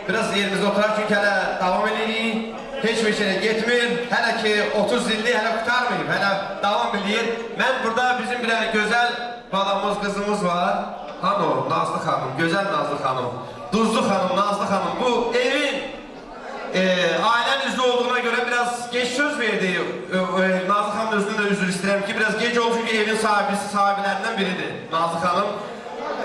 biraz yerimizde oturaq çünki hələ davam edirik. Heç bir şeyə getmir. Hələ ki 30 illik hələ qurtarmayıb, hələ davam edir. Mən burada bizim bir gözəl balamız, qızımız var. Hanı o? Nazlı xanım, gözəl Nazlı xanım. Duzlu xanım, Nazlı xanım. Bu evin ailen üzrü olduğuna göre biraz geç söz verdi. Nazlı xanım özünü de üzr istəyirəm ki, biraz geç oldu çünkü evin sahibilerinden biridir Nazlı xanım.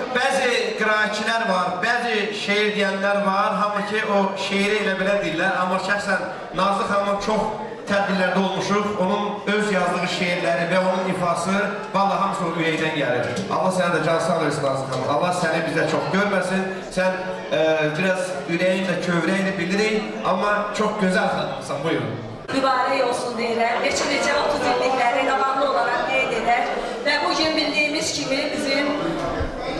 Bəzi qiraətçilər var, bəzi şeir deyənlər var, hamı ki o şeiri elə belə deyirlər. Amma şəxsən Nazlı xanımın çox tədbirlərdə olmuşuq. Onun öz yazdığı şeirləri və onun ifası vallahi hamısı o ürəkdən gəlir. Allah sənə də can sağ versin Nazlı xanım. Allah səni bizə çox görməsin. Sən biraz ürəyinlə, kövrəyinlə bilirik, amma çox gözəl xanımsan. Buyurun. Mübarək olsun deyirəm. Neçə 30 illikləri davamlı olaraq qeyd edər və bugün bildiyimiz kimi bizim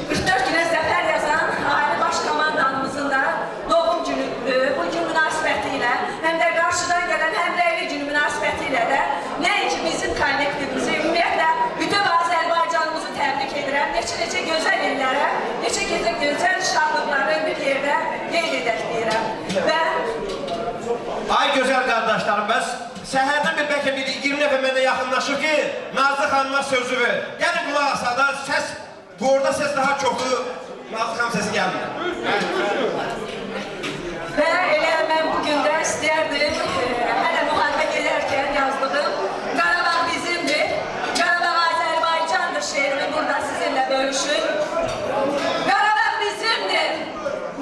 44 günə zəfər yazan Ali Baş Komandanımızın da doğum günüdür. Bu gün münasibəti ilə, həm də qarşıdan gələn həmrəyli günü münasibəti ilə də nəinki bizim kollektivimizi, ümumiyyətlə bütün Azərbaycanımızı təbrik edirəm. Neçə gözəl illərə, neçə gözəl şadlıqları bir yerdə qeyd edək deyirəm. Və ay gözəl qardaşlarım, bəs səhərdən bir bəlkə bir 20 nəfər mənə yaxınlaşır ki, Nazlı xanıma sözü ver. Yəni qulaq asada səs, bu orada səs daha çoxu, Nazlı xanım səsi gəlmir. Və elə mən bugün də istəyərdim, hələ müharibə gedərkən yazdığım Qarabağ bizimdir, Qarabağ Azərbaycandır şeirimi burada sizinlə bölüşür. Qarabağ bizimdir,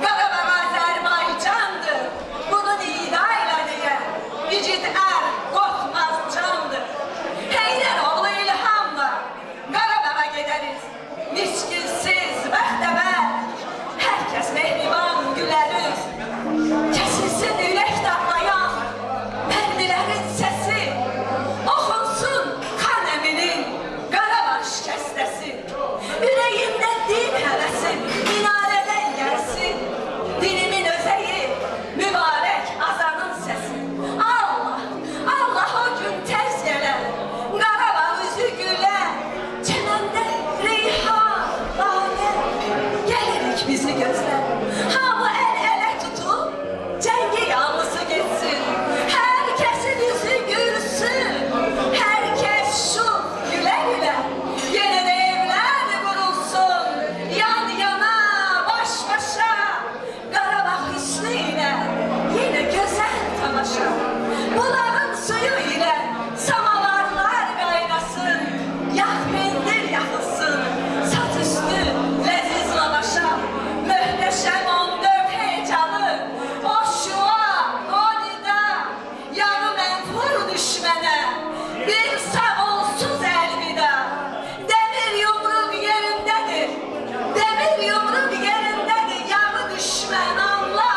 Qarabağ Azərbaycandır, bunun idayla deyən igid qorxmaz candır. Heydər oğlu İlhamla Qarabağa gedəriz, miskilsiz bəxtəbər, hər kəs mehriban gülərüz. Kəsilsin ürək dağlayan pərdilərin səsi, oxunsun kan əminin Qarabağ şikəstəsi. Ürəyimdə din həvəsi minarədən gəlsin, dinimin özəyi mübarək azanın səsi. Allah, Allah o gün tez gələr, Qarabağ üzü gülər, çənəndə reyhan, lalə, gəlirik bizi gözlər. Hamı əl-ələ tutub, cəngi yalnızı geçsin, hər kəsin üzü gülsün, hər kəs şu gülə-gülə, yenə də evlər qurulsun, yan-yana, baş-başa, Qarabağ hüsnü ilə, yenə gözəl tamaşa. Bulağın suyu ilə samavarlar qaynasın, yağ pendir yaxılsın, sat üstü ləziz lavaşa, möhtəşəm 14 hecalı, o şua, o nida, yağı mənfur düşmənə, bir sağ olsuz əlvida. Demir yumruq yerindədir, demir yumruq yerindədir, yağı düşmən anla,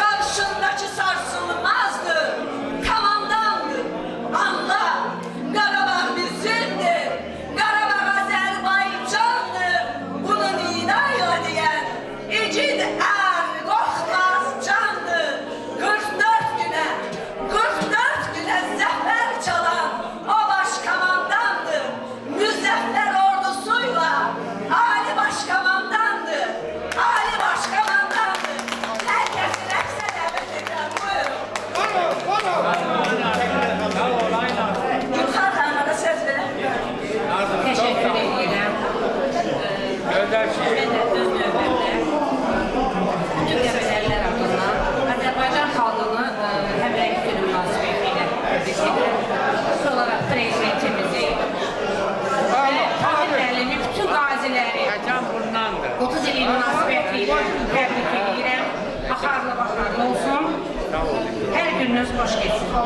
qarşındakı sarsılmazdır, komandandır, anla. Qarabağ bizimdir, Qarabağ Azərbaycandır, bunun idayla deyən igid qorxmaz candır. 44 günə zəfər çalan o baş komandandır, müzəffər ordusuyla Ali Baş Komandandır, Ali Baş Komandandır. Hər kəsi rəqsə dəvət edirəm, buyurun. Gülxar xanıma da söz verəm. Teşekkür ederim. Ben de öz növbəmdə bütün qəbilələr adından Azərbaycan xalqını həmrəylik günü münasibəti ilə təbrik edirəm. Xüsusi olaraq prezidentimizi və Tahir Müəllimi bütün qaziləri 30 illik münasibəti ilə təbrik edirəm. Axarlı baxarlı olsun. Hər gününüz xoş geçsin. Və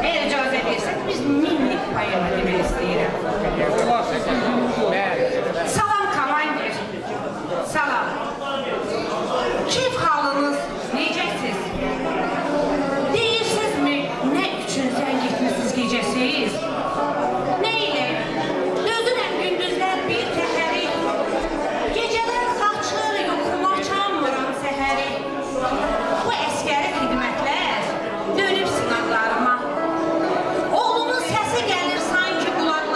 eğer icazə versək, biz minlik payını demək istəyirəm. Salam komandir. Salam. Keyif halınız necəsiz? Deyirsinizmi nə üçün sən gitmişsiniz gecəsiz? Nə ilə? Dözürəm gündüzlər bir təhəri. Gecələr qaçır, yuxuma çanmıram səhəri. Bu əskəri xidmətlər dönüb sınaqlarıma. Oğlumun səsi gəlir sanki qulağıma.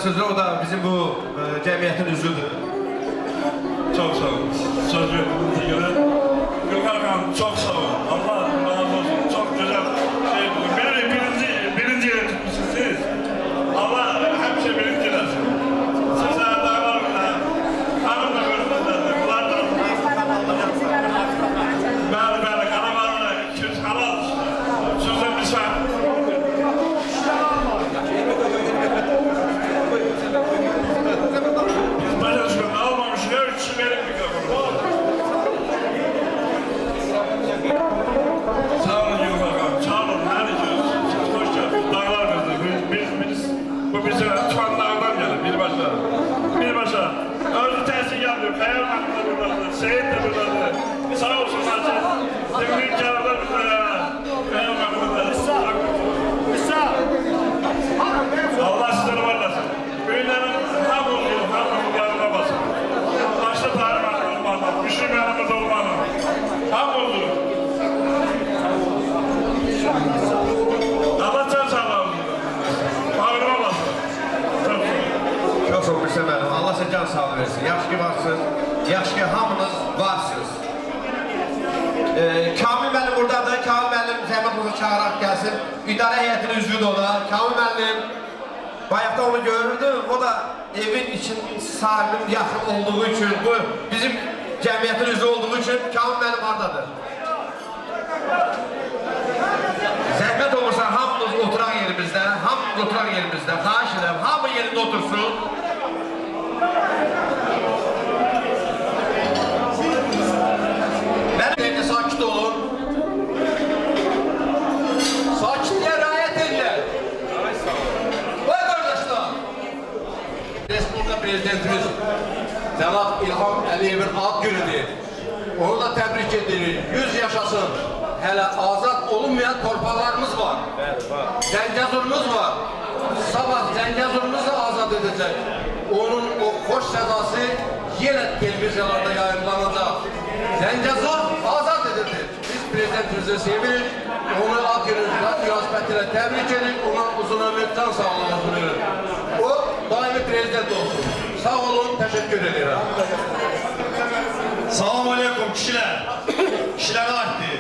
sözü, o da bizim bu cəmiyyətin üzvüdür. Çok sağ olun. Söz verdiğinize göre. Gökhan Hanım çok sağ olun. Allah razı olsun. Çok güzel şey. Birinci yere tutmuşsunuz siz. Allah hemşe birinci versin. Size dağlarımda, hanımla görünürlerdi. Bunlar da böyle karavanla 200 halal. Sözde misal. Biz başa düşmanı almamışlar. Şu benim mikrofonu. Sağ olun Gökhan Hanım. Sağ olun. Her ikiniz. Siz hoş geldiniz. Dağlar biz. Bu bize Tuan Dağ'dan gelir. Bir başa. Özü tersi gelmiyor. Kayan Hanım da buradadır. Seyit de buradadır. Sağ olsunlar siz. Dimdik Kâr'da burada. Kayan Hanım burada. Allah sizleri varlasın. Büyülerin ham oluyor, ham yanına basın. Başta tarih olmalı, müşrim yanımız olmalı. Ham oluyor. Allah can sağlığı. Bağırma basın. Çox sağ olun Hüseyin müəllim. Allah sizə can sağlığı versin. Yaxşı ki varsınız. Yaxşı ki hamınız varsınız. Kamil müəllim buradadır. Kamil müəllim zəhmət olsa çağıraq gəlsin. İdarə heyətinin üzvüdür o da. Kamil müəllim bayaqda onu görürdüm. O da evin için sahibinin yaxın olduğu için, bu bizim cəmiyyətin üzvü olduğu için Kamil müəllim hardadır. Zəhmət olursa hamınız oturaq yerimizdə, xahiş edirəm, hamı yerində otursun. Mənim evdə sakit olun. Sakitliyə riayət edin. Vay qardaşlar! Respublika Prezidentimiz Cənab İlham Əliyevin ad günüdür. Onu da təbrik edirik. 100 yaşasın. Hələ azad olunmayan torpaqlarımız var. Zəngəzurumuz var. Sabah Zəngəzurumuz da azad edəcək. Onun o xoş sədası yenə televiziyalarda yayınlanacaq. Zəngəzur azad edildi. Biz prezidentimizi sevirik. Onu ad günü münasibətilə təbrik edirik. Ona uzun ömür, can sağlığı dilirik. O daimi prezident olsun. Sağ olun, təşəkkür edirəm. Salam aleykum kişilər. Kişilərə aiddir.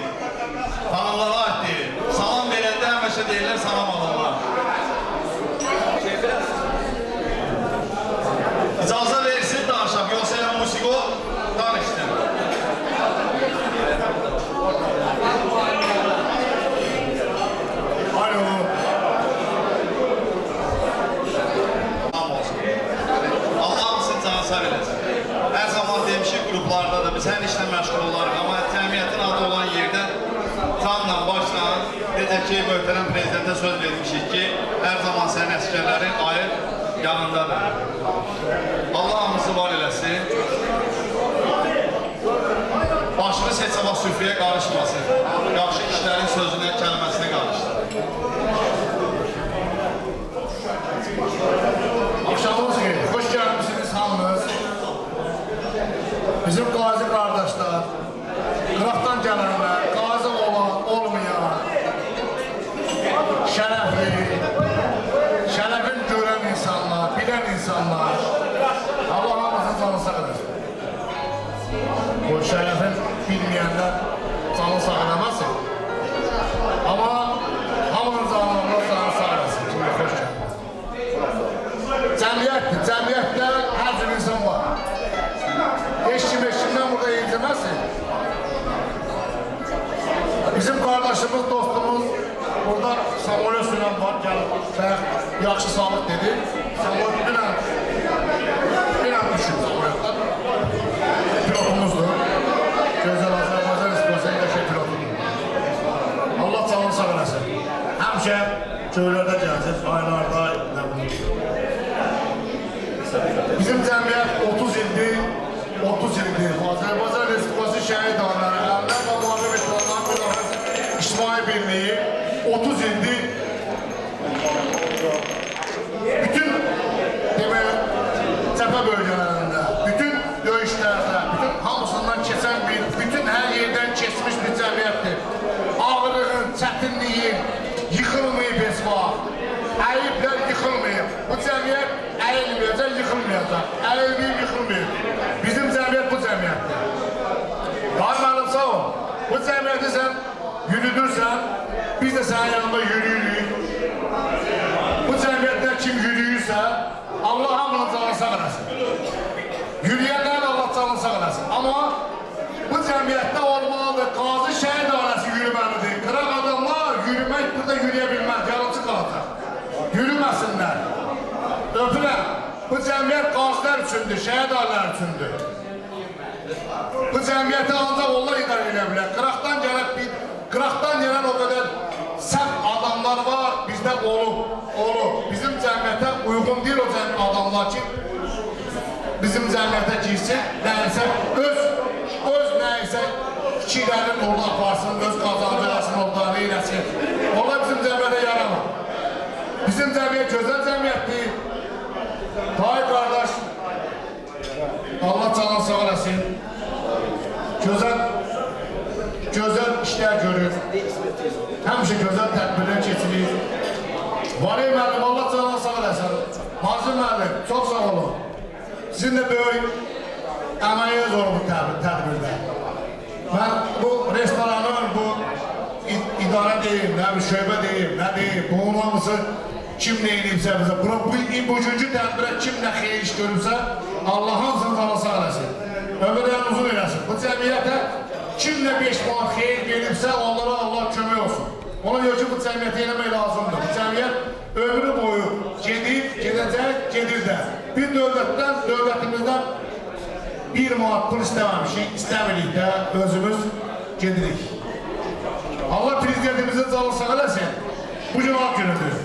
Hanımlara aiddir. Salam verəndə həmişə deyirlər salam alırlar. İcazə verirsin danışaq, yoxsa elə musiqo danışsın. Alo. Salam olsun. Allah hamısını canı sağ eləsin. Hər zaman demişik qruplarda da biz hər işlə məşğul olarıq, amma cəmiyyətin adı olan yerdə canla, başla, necə ki, möhtərəm prezidentə söz vermişik ki, hər zaman sənin əsgərlərin ayır yanındadır. Allah hamısı var eləsin. Başını seçəbə süfrəyə qarışmasın. Yaxşı kişilərin sözünə, kəlməsinə qarışsın. Akşamınız xeyir, hoş gəlmişsiniz hamınız. Bizim qazi qardaşlar, qıraqdan gələnlər, qazi olan, olmayan, şərəfin görən insanlar, bilən insanlar, Allah hamısını canı sağ edəsin. Bu şərəfin bilməyənlər canı sağ edəməsin. Amma hamının canlarına canı sağ edəsin. Şimdi xoş gəlin. Cəmiyyətdə hər cür insan var. Heç kimdən burada incəməsin. Bizim qardaşımız, dostumuz burada Samuel Süleyman var, gəlib yaxşı sağlıq dedi. Samuel dünən düşün Samuel'dan. Pilotumuzdur. Gözəl Azərbaycan Respublikasının qəşəng pilotudur. Allah canını sağ eləsin. Həmişə köylərdə gələcək, aylarda nə bilir. Bizim cəmiyyət 30 ildir, Azərbaycan Respublikası şəhid anları, Əllər və Müharibə Veteranları Müdafiəsi İctimai Birliyi 30 ildir bütün cəbhə bölgələrində, bütün döyüşlərdə, bütün hamısından keçən bütün hər yerdən keçmiş bir cəmiyyətdir. Ağırlığın, çətinliyin yıxılmayıb heç vaxt. Əyiblər yıxılmayıb. Bu cəmiyyət əyib yürüdürsən, biz də sənin yanında yürüyürük. Bu cəmiyyətdə kim yürüyürsə, Allah hamını canını sağ eləsin. Yürüyənlərin Allah canını sağ eləsin. Amma bu cəmiyyətdə olmalıdır, qazi şəhid ailəsi yürüməlidir. Qıraq adamlar yürümək burada yürüyə bilməz, yarımçı qalacaq. Yürüməsinlər. Öpürəm, bu cəmiyyət qazilər üçündür, şəhid ailələr üçündür. Bu cəmiyyəti ancaq onlar idarə edə bilər. Qıraqdan gələn o qədər səhv adamlar var, bizdə olub. Bizim cəmiyyətə uyğun deyil o adamlar ki, bizim cəmiyyətə girsin, nəyəsə öz nəyəsə fikirlərin orada aparsın, öz qazancı eləsin orada, neyləsin. Onlar bizim cəmiyyətə yaramır. Bizim cəmiyyət gözəl cəmiyyətdir. Tayyip qardaş, Allah canını sağ eləsin. Gözəl işlər görür. Həmişə gözəl tədbirlər keçirir. Vali müəllim, Allah canını sağ eləsin. Nazım müəllim, çox sağ olun. Sizin də böyük əməyiyyəz olur bu tədbirdə. Mən bu restoranın, bu idarə deyim, nə bir şöbə deyim, nə deyim, bunun hamısı kim nə edibsə bizə, bugünkü tədbirə kim nə xeyir iş görürsə, Allah hamısını canı sağ eləsin. Ömürlərini uzun eləsin. Bu cəmiyyətə kim nə 5 manat xeyir gelibsə, onlara Allah kömək olsun. Ona görə ki, bu cəmiyyəti eləmək lazımdır. Bu cəmiyyət ömrü boyu gedib, gedəcək, gedir də. Bir dövlətimizdən 1 manat pul istəməmişik, istəmirik də, özümüz gedirik. Allah prezidentimizin canını sağ eləsin. Bugün alt günüdür.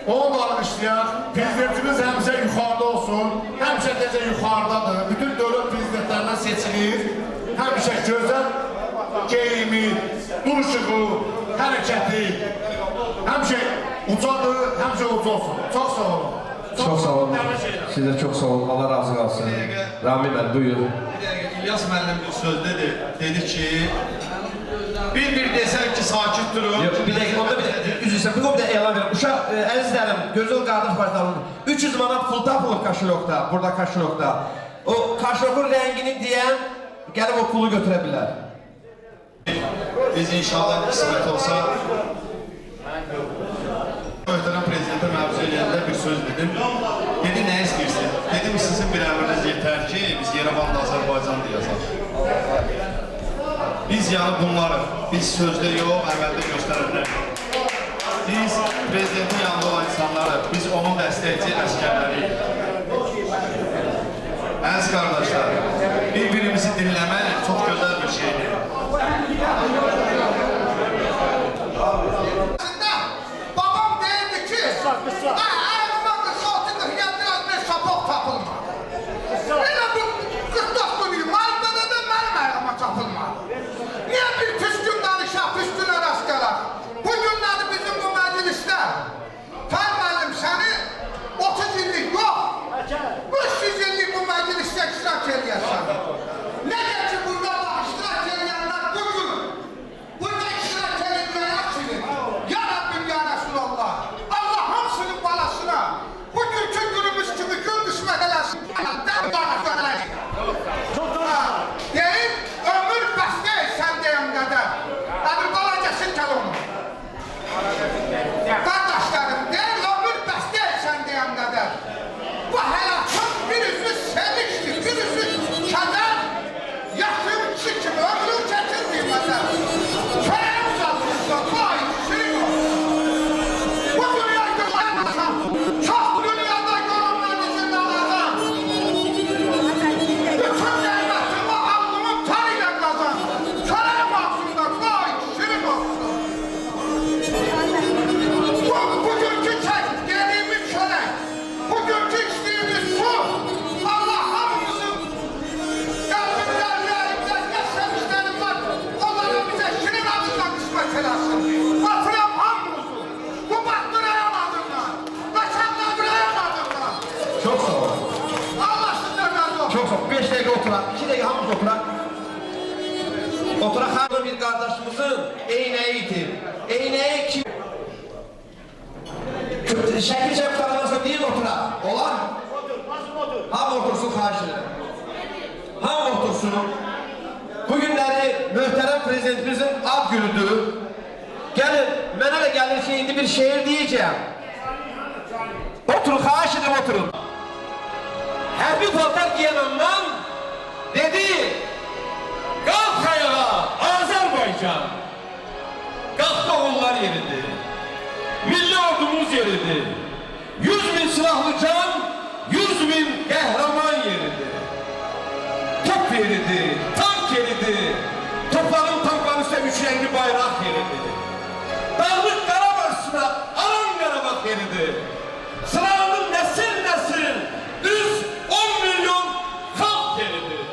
Onu da almışlayaq, prezidentimiz həmişə yuxarıda olsun, həmişə necə yuxarıdadır, bütün dövlət prezidentlərindən seçilir, həmişə gözəl geyimi, duruşuğu, hərəkəti, həmişə ucadır, həmişə uca olsun. Çox sağ olun. Çok sağ olun. Siz de çok sağ olun. Allah razı olsun. Rami Bey, buyur. Bir dəqiqə, İlyas müəllim bir söz dedi ki, bir desək ki, sakit durun. Yok, bir dakika, onda bir dakika, üzülsün. Bir de elan verin. Uşaq, əzizlərim, gözəl qardaş paytalım. 300 manat pul tapılır kaşilokda, burada kaşilokda. O kaşilokun rəngini deyən, gəlib o pulu götürə bilər. Biz inşallah qismət olsa, Möhtərəm Prezidentə məruz eləyəndə bir söz dedim. Dedi, nə istəyirsin? Dedim, sizin bir əmriniz yetər ki, biz Yerevan'da Azərbaycan'da yazaq. Biz yani bunları, biz sözde yox, əməldə göstərə bilərik. Biz Prezidentin yanında olan insanları, biz onun dəstəkçi əskərləriyik. Əziz qardaşlar, bir-birimizi dinləmək çox gözəl bir şeydir. Babam deyirdi ki, ağzıma qışaltındır, yədir bir sapok tapılma. Elə bu 49 günlük malibada da mənim ayağıma tapılma. Niyə bir püskün danışaq, püskünə rast qalaq? Bu günləri bizim bu məclisdə, Tayyip müəllim, səni 30 illik yox, 300 illik bu məclisdə iştirak eləyəsən. Necə ki, burada iştirak eləyənlər bugün, burada iştirak eləyənlər kimi, ya Rabbim, ya Resulallah, Allah hamısının balasına, bugünkü günümüz kimi gün qismət eləsin. Deyib, ömür bəs deyil sən deyəm qədər. Əbir balacasın kəl onu. Qardaşlarım, deyil, ömür bəs deyil sən deyəm qədər. Bu həyatın bir üzü sevinçdir, bir üzü kədər. Yaşım kişi kimi, ömrüm çəkilməyim qədər. Çörəyim uzatmışsa, vay, şirin olsun. Bu dünya görməyəməsəm, çox dünyada görünmənizin alacaq. Bütün neymetimi alnımın tarıyla qazan. Çörəyim altında, vay, şirin olsun. Bugünkü yediğimiz çörək, bugünkü içtiğimiz su, Allah hamımızın qəlbimlərində nə sevişlərim var, onlara bizə şirin acıdan qismət eləsin. Batıram hamımızı, bu battırayan adından, vətənləbirayan adından. Çok sağ olun. Allah sizdən razı olsun. Çok sağ olun. 5 dakika oturak, 2 dakika hamımız oturak. Oturak hanım bir kardeşimizin eynəyi itib. Eynəyi kim? Şəkil çəkib sonra deyin oturak. Olar? Hamı otursun, xahiş edirəm. Hamı otursun. bugünleri muhterem prezidentimizin ad günüdür. Gelin, mənə elə gəlir ki, indi bir şehir diyeceğim. Oturun, xahiş edin, oturun. Hərbi paltar giyememden dedi, kalk ayağa Azerbaycan. Kalk oğullar yeridir. Milli ordumuz yeridir. 100.000 silahlı can, 100.000 qəhrəman yeridir. Top yeridir, tank yeridir. Tankların üstə üç rəngli bayraq yeridir. Dağlık Qarabağ üstünə Aran Qarabağ yeridir. Sıranın nesil düz 10 milyon xalq yeridir.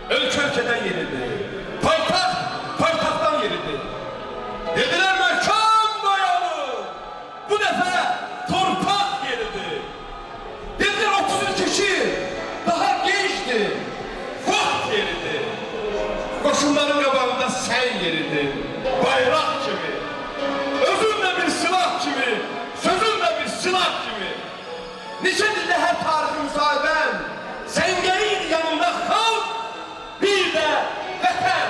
Ölkədən yeridir. Paytaxtdan yeridir. Dediler möhkəm dayanır. Bu dəfə torpaq yeridir. Dediler 30 kişi daha gençtir. Vaxt yeridir. Koşunların qabağında sən yeridir. Bayraq kimi. Özün də bir silah kimi. Sözün də bir silah kimi. Neçə dildə hər tarixi müsahibən. Səngəriydi yanında xalq. Bir də vətən.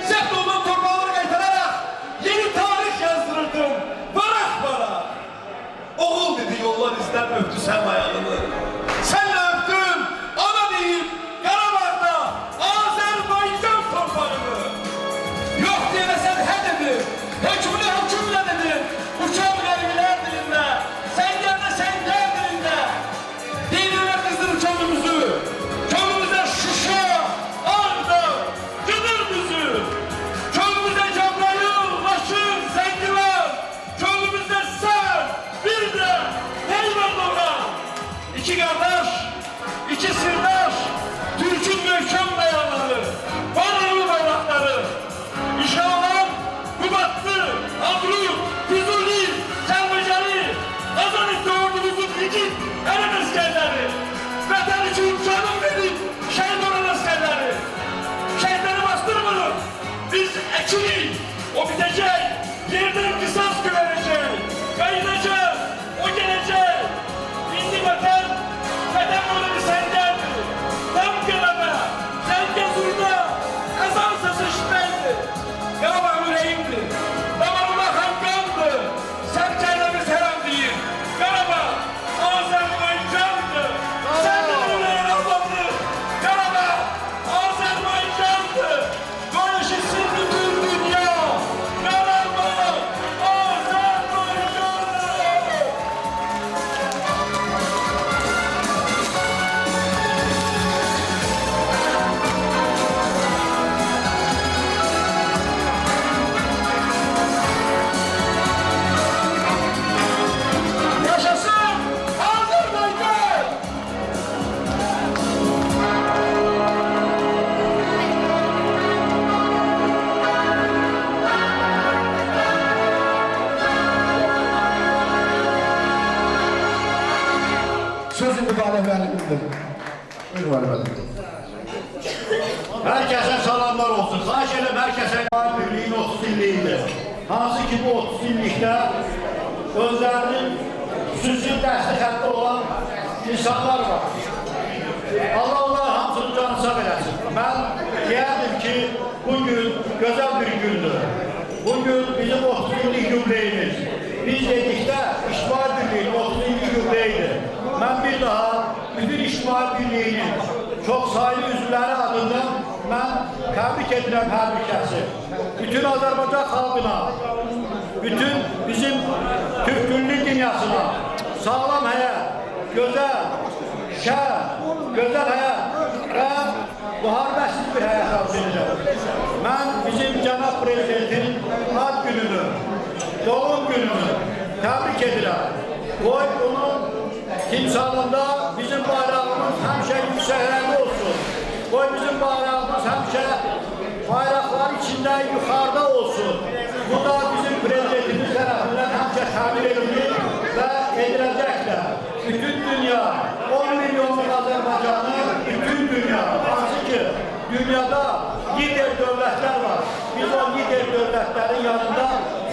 Zəbt olunan torpaqları qaytararak yeni tarih yazdırırdım. Barak. Oğul dedi yollar izler öptü sen ayağını. Senle öptüm. Ana deyip Qarabağda Azerbaycan torpağını. Yok diyemesen he dedi. Hükümle dedi. Uçan vergiler dilinde. Senger dilinde. Dinine kızdır çölümüzü. Çölümüze Şuşa, Ağrı, Gıdırmızı. Çölümüze Cebrail, Başır, Zengiler. Çölümüzde sen, bir de Eyvallah. İki kardeş, iki sırdaş, Türk'ün möhkəm dayanları, Barılı bayrakları. İnşallah Kubatlı, Abrut, Füzuli, Selmeceli, Azanik ordumuzun yigit, elin askerleri. Vətən için canım verip şehit olan askerleri. Şehitleri bastırmadık. Biz ekili, o bitecek. Yerden kısas güvenecek. Kayınacak, o gelecek. İndi vətən böyle bir sendeldi. Tam qələbə, zəngə zurda, ezan səsi işitməkdir. Qarabağ ürəyimdir. Damarıma xanqandır. Sərkərlərimiz hər an deyir. Qarabağ, Azərbaycandır. Sənin ürəyin Allah'dır. Qarabağ, Azərbaycandır. Barışırsın bütün dünya. Qarabağ, Azərbaycandır. Yaşasın Azerbaycan! Sözün mübarək müəllimimdir. Buyurun müəllim. Herkese salamlar olsun. Xahiş edirəm herkese birliğin 30 illiğidir. Hansı ki bu 30 illikdə özlərinin xüsusi dərsli xətti olan insanlar var. Allah onlara hamısını canı sağ eləsin. Ben deyərdim ki bugün güzel bir gündür. Bugün bizim 30 illik yükleyimiz. Biz dedikdə İctimai Birliğinin 30 illik yükleyidir. Ben bir daha bütün İctimai Birliğinin çok sayılı üzvləri adından ben təbrik edirəm hər bir kəsi. Bütün Azərbaycan xalqına, bütün bizim Türk günlük dünyasına sağlam həyat, gözəl, gözəl həyat və müharibəsiz bir həyat arzu edirəm. Mən bizim cənab prezidentin ad gününü, doğum gününü təbrik edirəm. Qoy onun timsalında bizim bayrağımız həmişə yüksəklərdə olsun. Qoy bizim bayrağımız həmişə bayraqlar içində yuxarıda olsun. Bu da bizim prezidentimiz tərəfindən həmişə təmin edilir və ediləcəkdir. Bütün dünya, 10 milyonluq Azərbaycanı, bütün dünya, hansı ki dünyada lider dövlətlər var. Biz o lider dövlətlərin yanında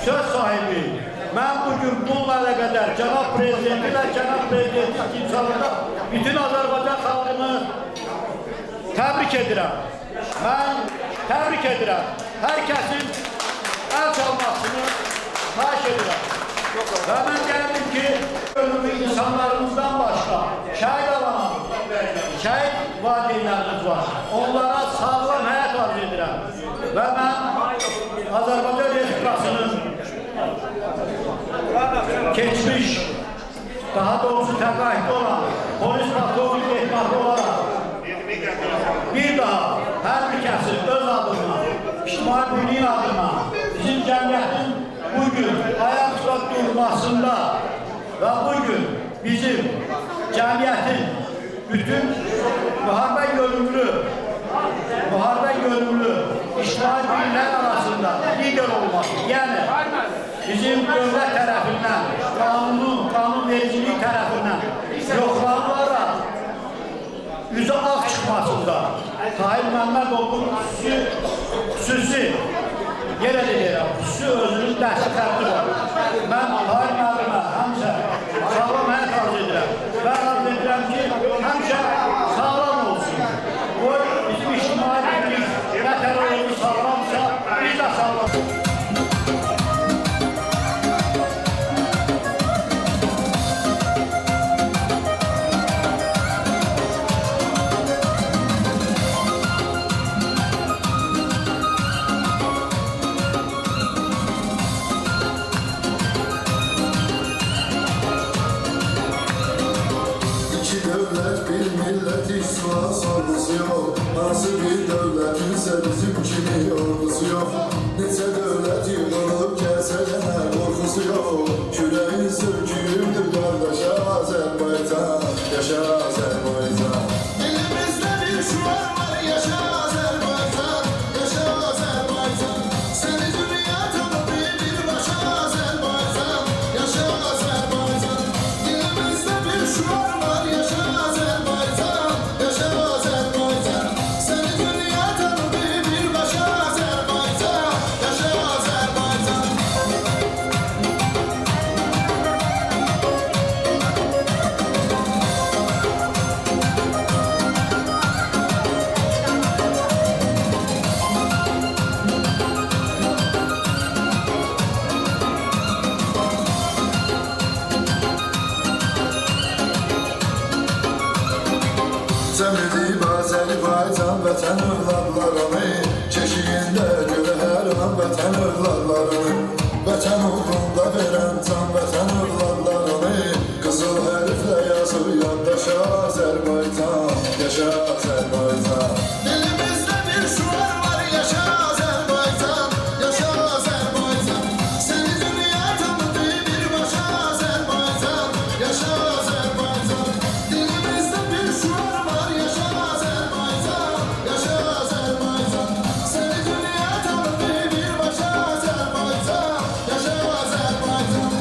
söz sahibiyik. Ben bugün bununla əlaqədar cənab prezidenti və cənab prezidentin timsalında bütün Azərbaycan xalqını təbrik edirəm. mən təbrik edirəm. Hər kəsin əl çalmasını xahiş edirəm. Və mən gəldim ki, ölümlü insanlarımızdan başqa şəhid alan, şəhid valideynlərimiz var. Onlara sağlam həyat arzu edirəm. Və mən Azərbaycan Respublikasının keçmiş, daha doğrusu təqaüddə olan polis patronun ehtimatı olaraq bir daha hər bir kəsin öz adına, ictimai birliyin adına bizim cəmiyyətin bugün ayaqda durmasında və bugün bizim cəmiyyətin bütün müharibə yönümlü ictimai birliklər arasında lider olması, yəni bizim dövlət tərəfindən, qanunvericilik tərəfindən yoxlanılaraq üzə ağ çıxmasında Tahir Məmmədovun xüsusi yenə də deyirəm, xüsusi özünün dəstək xətti var. Mən Tahir müəllimə həmişə sağlam həyat arzu edirəm və arzu edirəm ki, həmişə sağlam olsun. O bizim ictimai birlik vətənimiz sağlamsa, biz də sağlam. Nasıl bir devletinse bizim kimi ordusu yok. Nece devlet yığılıp gelse de korkusu yok. Küreğin söküğüdür kardeşe Azerbaycan, yaşa Azerbaycan. Elimizde bir şuar var, yaşa Azerbaycan, yaşa Azerbaycan. Seni dünya tanıdı bir başa Azerbaycan, yaşa Azerbaycan. Elimizde bir şuar var, yaşa Azerbaycan, yaşa Azerbaycan. Seni dünya tanıdı bir başa Azerbaycan, yaşa Azerbaycan. Cəmidib Azərbaycan vətən övladlarını, keşiyində görə hər an vətən övladlarını, vətən uğrunda verən can vətən övladlarını, qızıl hərflə yazır yandaşa Azərbaycan, yaşa Azərbaycan. Dilimizdə bir şuar var, yaşa Azərbaycan, yaşa Azərbaycan. Səni dünya tanıdı bir başa Azərbaycan, yaşa Azərbaycan. Dilimizdə bir şuar var, yaşa Azərbaycan, yaşa Azərbaycan. Səni dünya tanıdı bir başa Azərbaycan, yaşa Azərbaycan.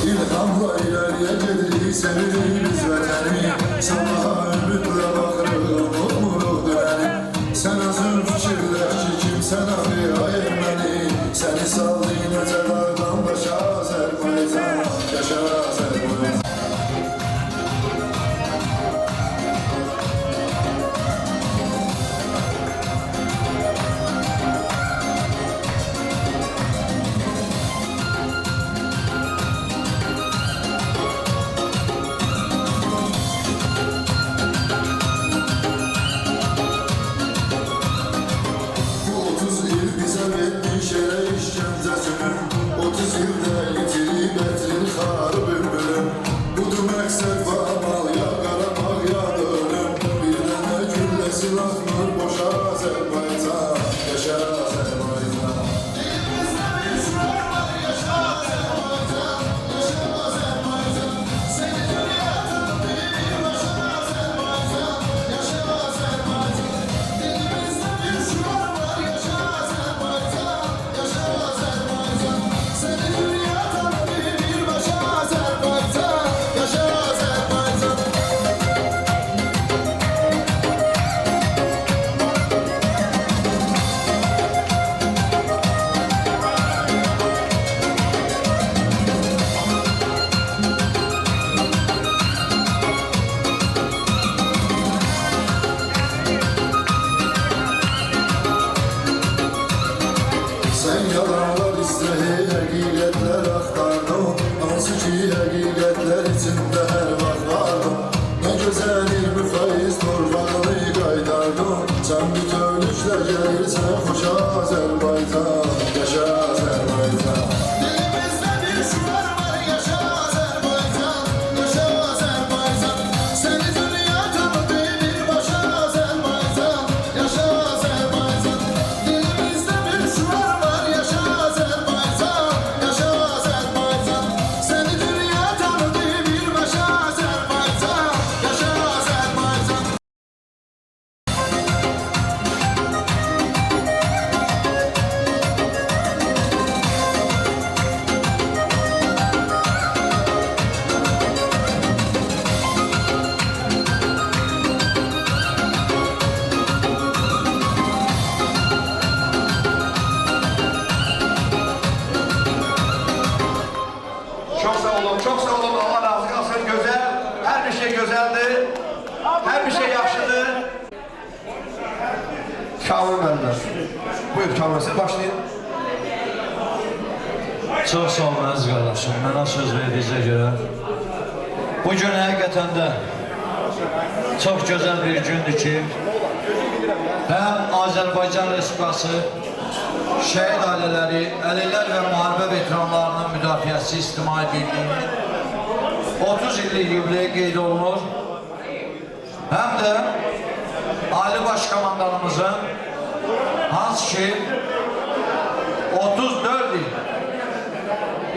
İlhamla ileriye gedirik, seviriz vətəni, sabaha ümidlə baxırıq, umutmuruq dönəni. Sən özün fikirləş ki, kimsən abi ayırməni, səni saldı necə dağdan başa Azərbaycan, yaşa Azərbaycan. Bu 30 il bizə vermiş elə işgəncəsinin, 30 ildə yitirib ətrin xarı bülbülün. Budur məqsəd və amal, ya qaramaq, ya da ölüm. Bir dənə güllə silahlar boşa Azərbaycan, yaşa Azərbaycan. Dilimizdə bir şuar var, yaşa Azərbaycan, yaşa Azərbaycan. Səni dünya tanıdı bir başa Azərbaycan, yaşa Azərbaycan. Dilimizdə bir şuar var, yaşa Azərbaycan, yaşa Azərbaycan. Səni dünya tanıdı bir başa Azərbaycan, yaşa Azərbaycan. Sen bütünlükle gelirsen hoşa Azerbaycan, yaşa Azerbaycan. Dilimizde bir şuar var, yaşa Azerbaycan, yaşa Azerbaycan. Seni dünya tanıdı bir başa Azerbaycan, yaşa Azerbaycan. Dilimizde bir şuar var, yaşa Azerbaycan, yaşa Azerbaycan. Seni dünya tanıdı bir başa Azerbaycan, yaşa Azerbaycan. Çok sağ olun, çok sağ olun. Allah razı olsun. Güzel. Her bir şey güzeldi. Her bir şey yaxşıdır. Kamil benden. Buyur Kamil, siz başlayın. Çox sağ olun əziz qardaşım, mənə söz verdiyinizə görə. Bu gün həqiqətən də çox gözəl bir gündür ki, həm Azərbaycan Respublikası şəhid ailələri, əlillər və müharibə veteranlarının müdafiəsi İctimai Birliyinin 30 illik yubileyi qeyd olunur, həm də Ali Baş Komandanımızın hansı ki 34 il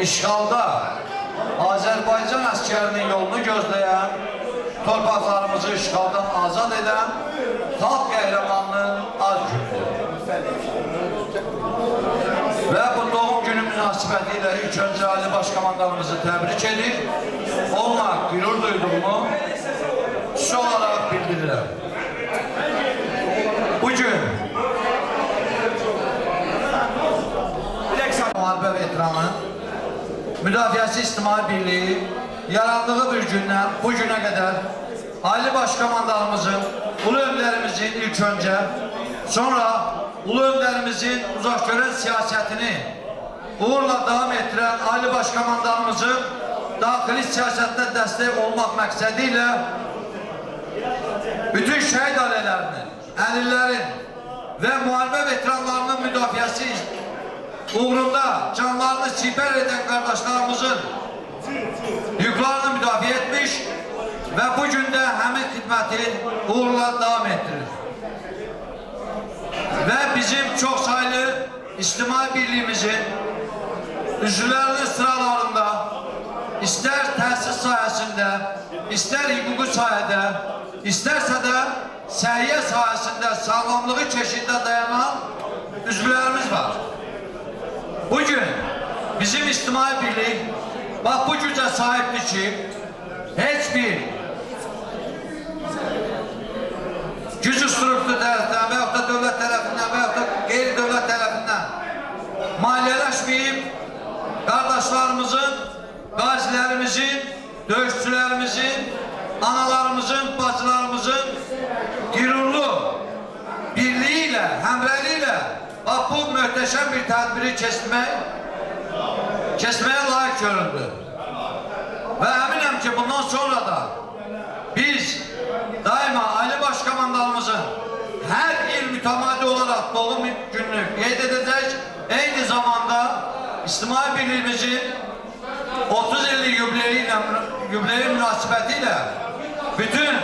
işğalda Azərbaycan əskərinin yolunu gözləyən, torpaqlarımızı işğaldan azad edən xalq qəhrəmanının ad günüdür. Və bu doğum günü münasibətilə ilk öncə Ali Baş Komandanımızı təbrik edir. Onunla qürur duyduğumu şu olarak bildirirəm. Bugün müharibə veteranı Müdafiəsi İctimai Birliyi yaratdığı bir gündən bu günə qədər Ali Baş Komandanımızın, ulu öndərimizin ilk öncə, sonra ulu öndərimizin uzaqgörən siyasətini uğurla davam etdirən Ali Baş Komandanımızın daxili siyasətdə dəstək olmaq məqsədi ilə bütün şəhid ailələrinin, əlillərin və müharibə veteranlarının müdafiəsi uğrunda canlarını siper eden kardeşlerimizin yüklerini müdafiə etmiş ve bugün de həmin xidməti uğurla devam ettirir. Ve bizim çok sayılı İctimai Birliğimizin üzvlərinin sıralarında ister təhsil sayesinde, ister hukuki sayede, isterse de səhiyyə sayesinde sağlamlığı keşinde dayanan üzvlərimiz var. Bugün bizim İctimai Birlik bak bu güce sahiptir ki hiçbir gücü struktur tarafından veyahut da devlet tarafından veyahut da gayri devlet tarafından maliyeleşmeyip kardeşlerimizin, gazilerimizin, dövüşçülerimizin, analarımızın, bacılarımızın gururlu birliğiyle, hemreliğiyle bak bu möhtəşəm bir tədbiri kesmeye layık görüldü. Ve eminim ki bundan sonra da biz daima Ali Baş Komandanımızın her il mütemadi olarak doğum gününü qeyd edəcək. Eyni zamanda İctimai Birliğimizin 30 illik yubileyi münasibətiyle bütün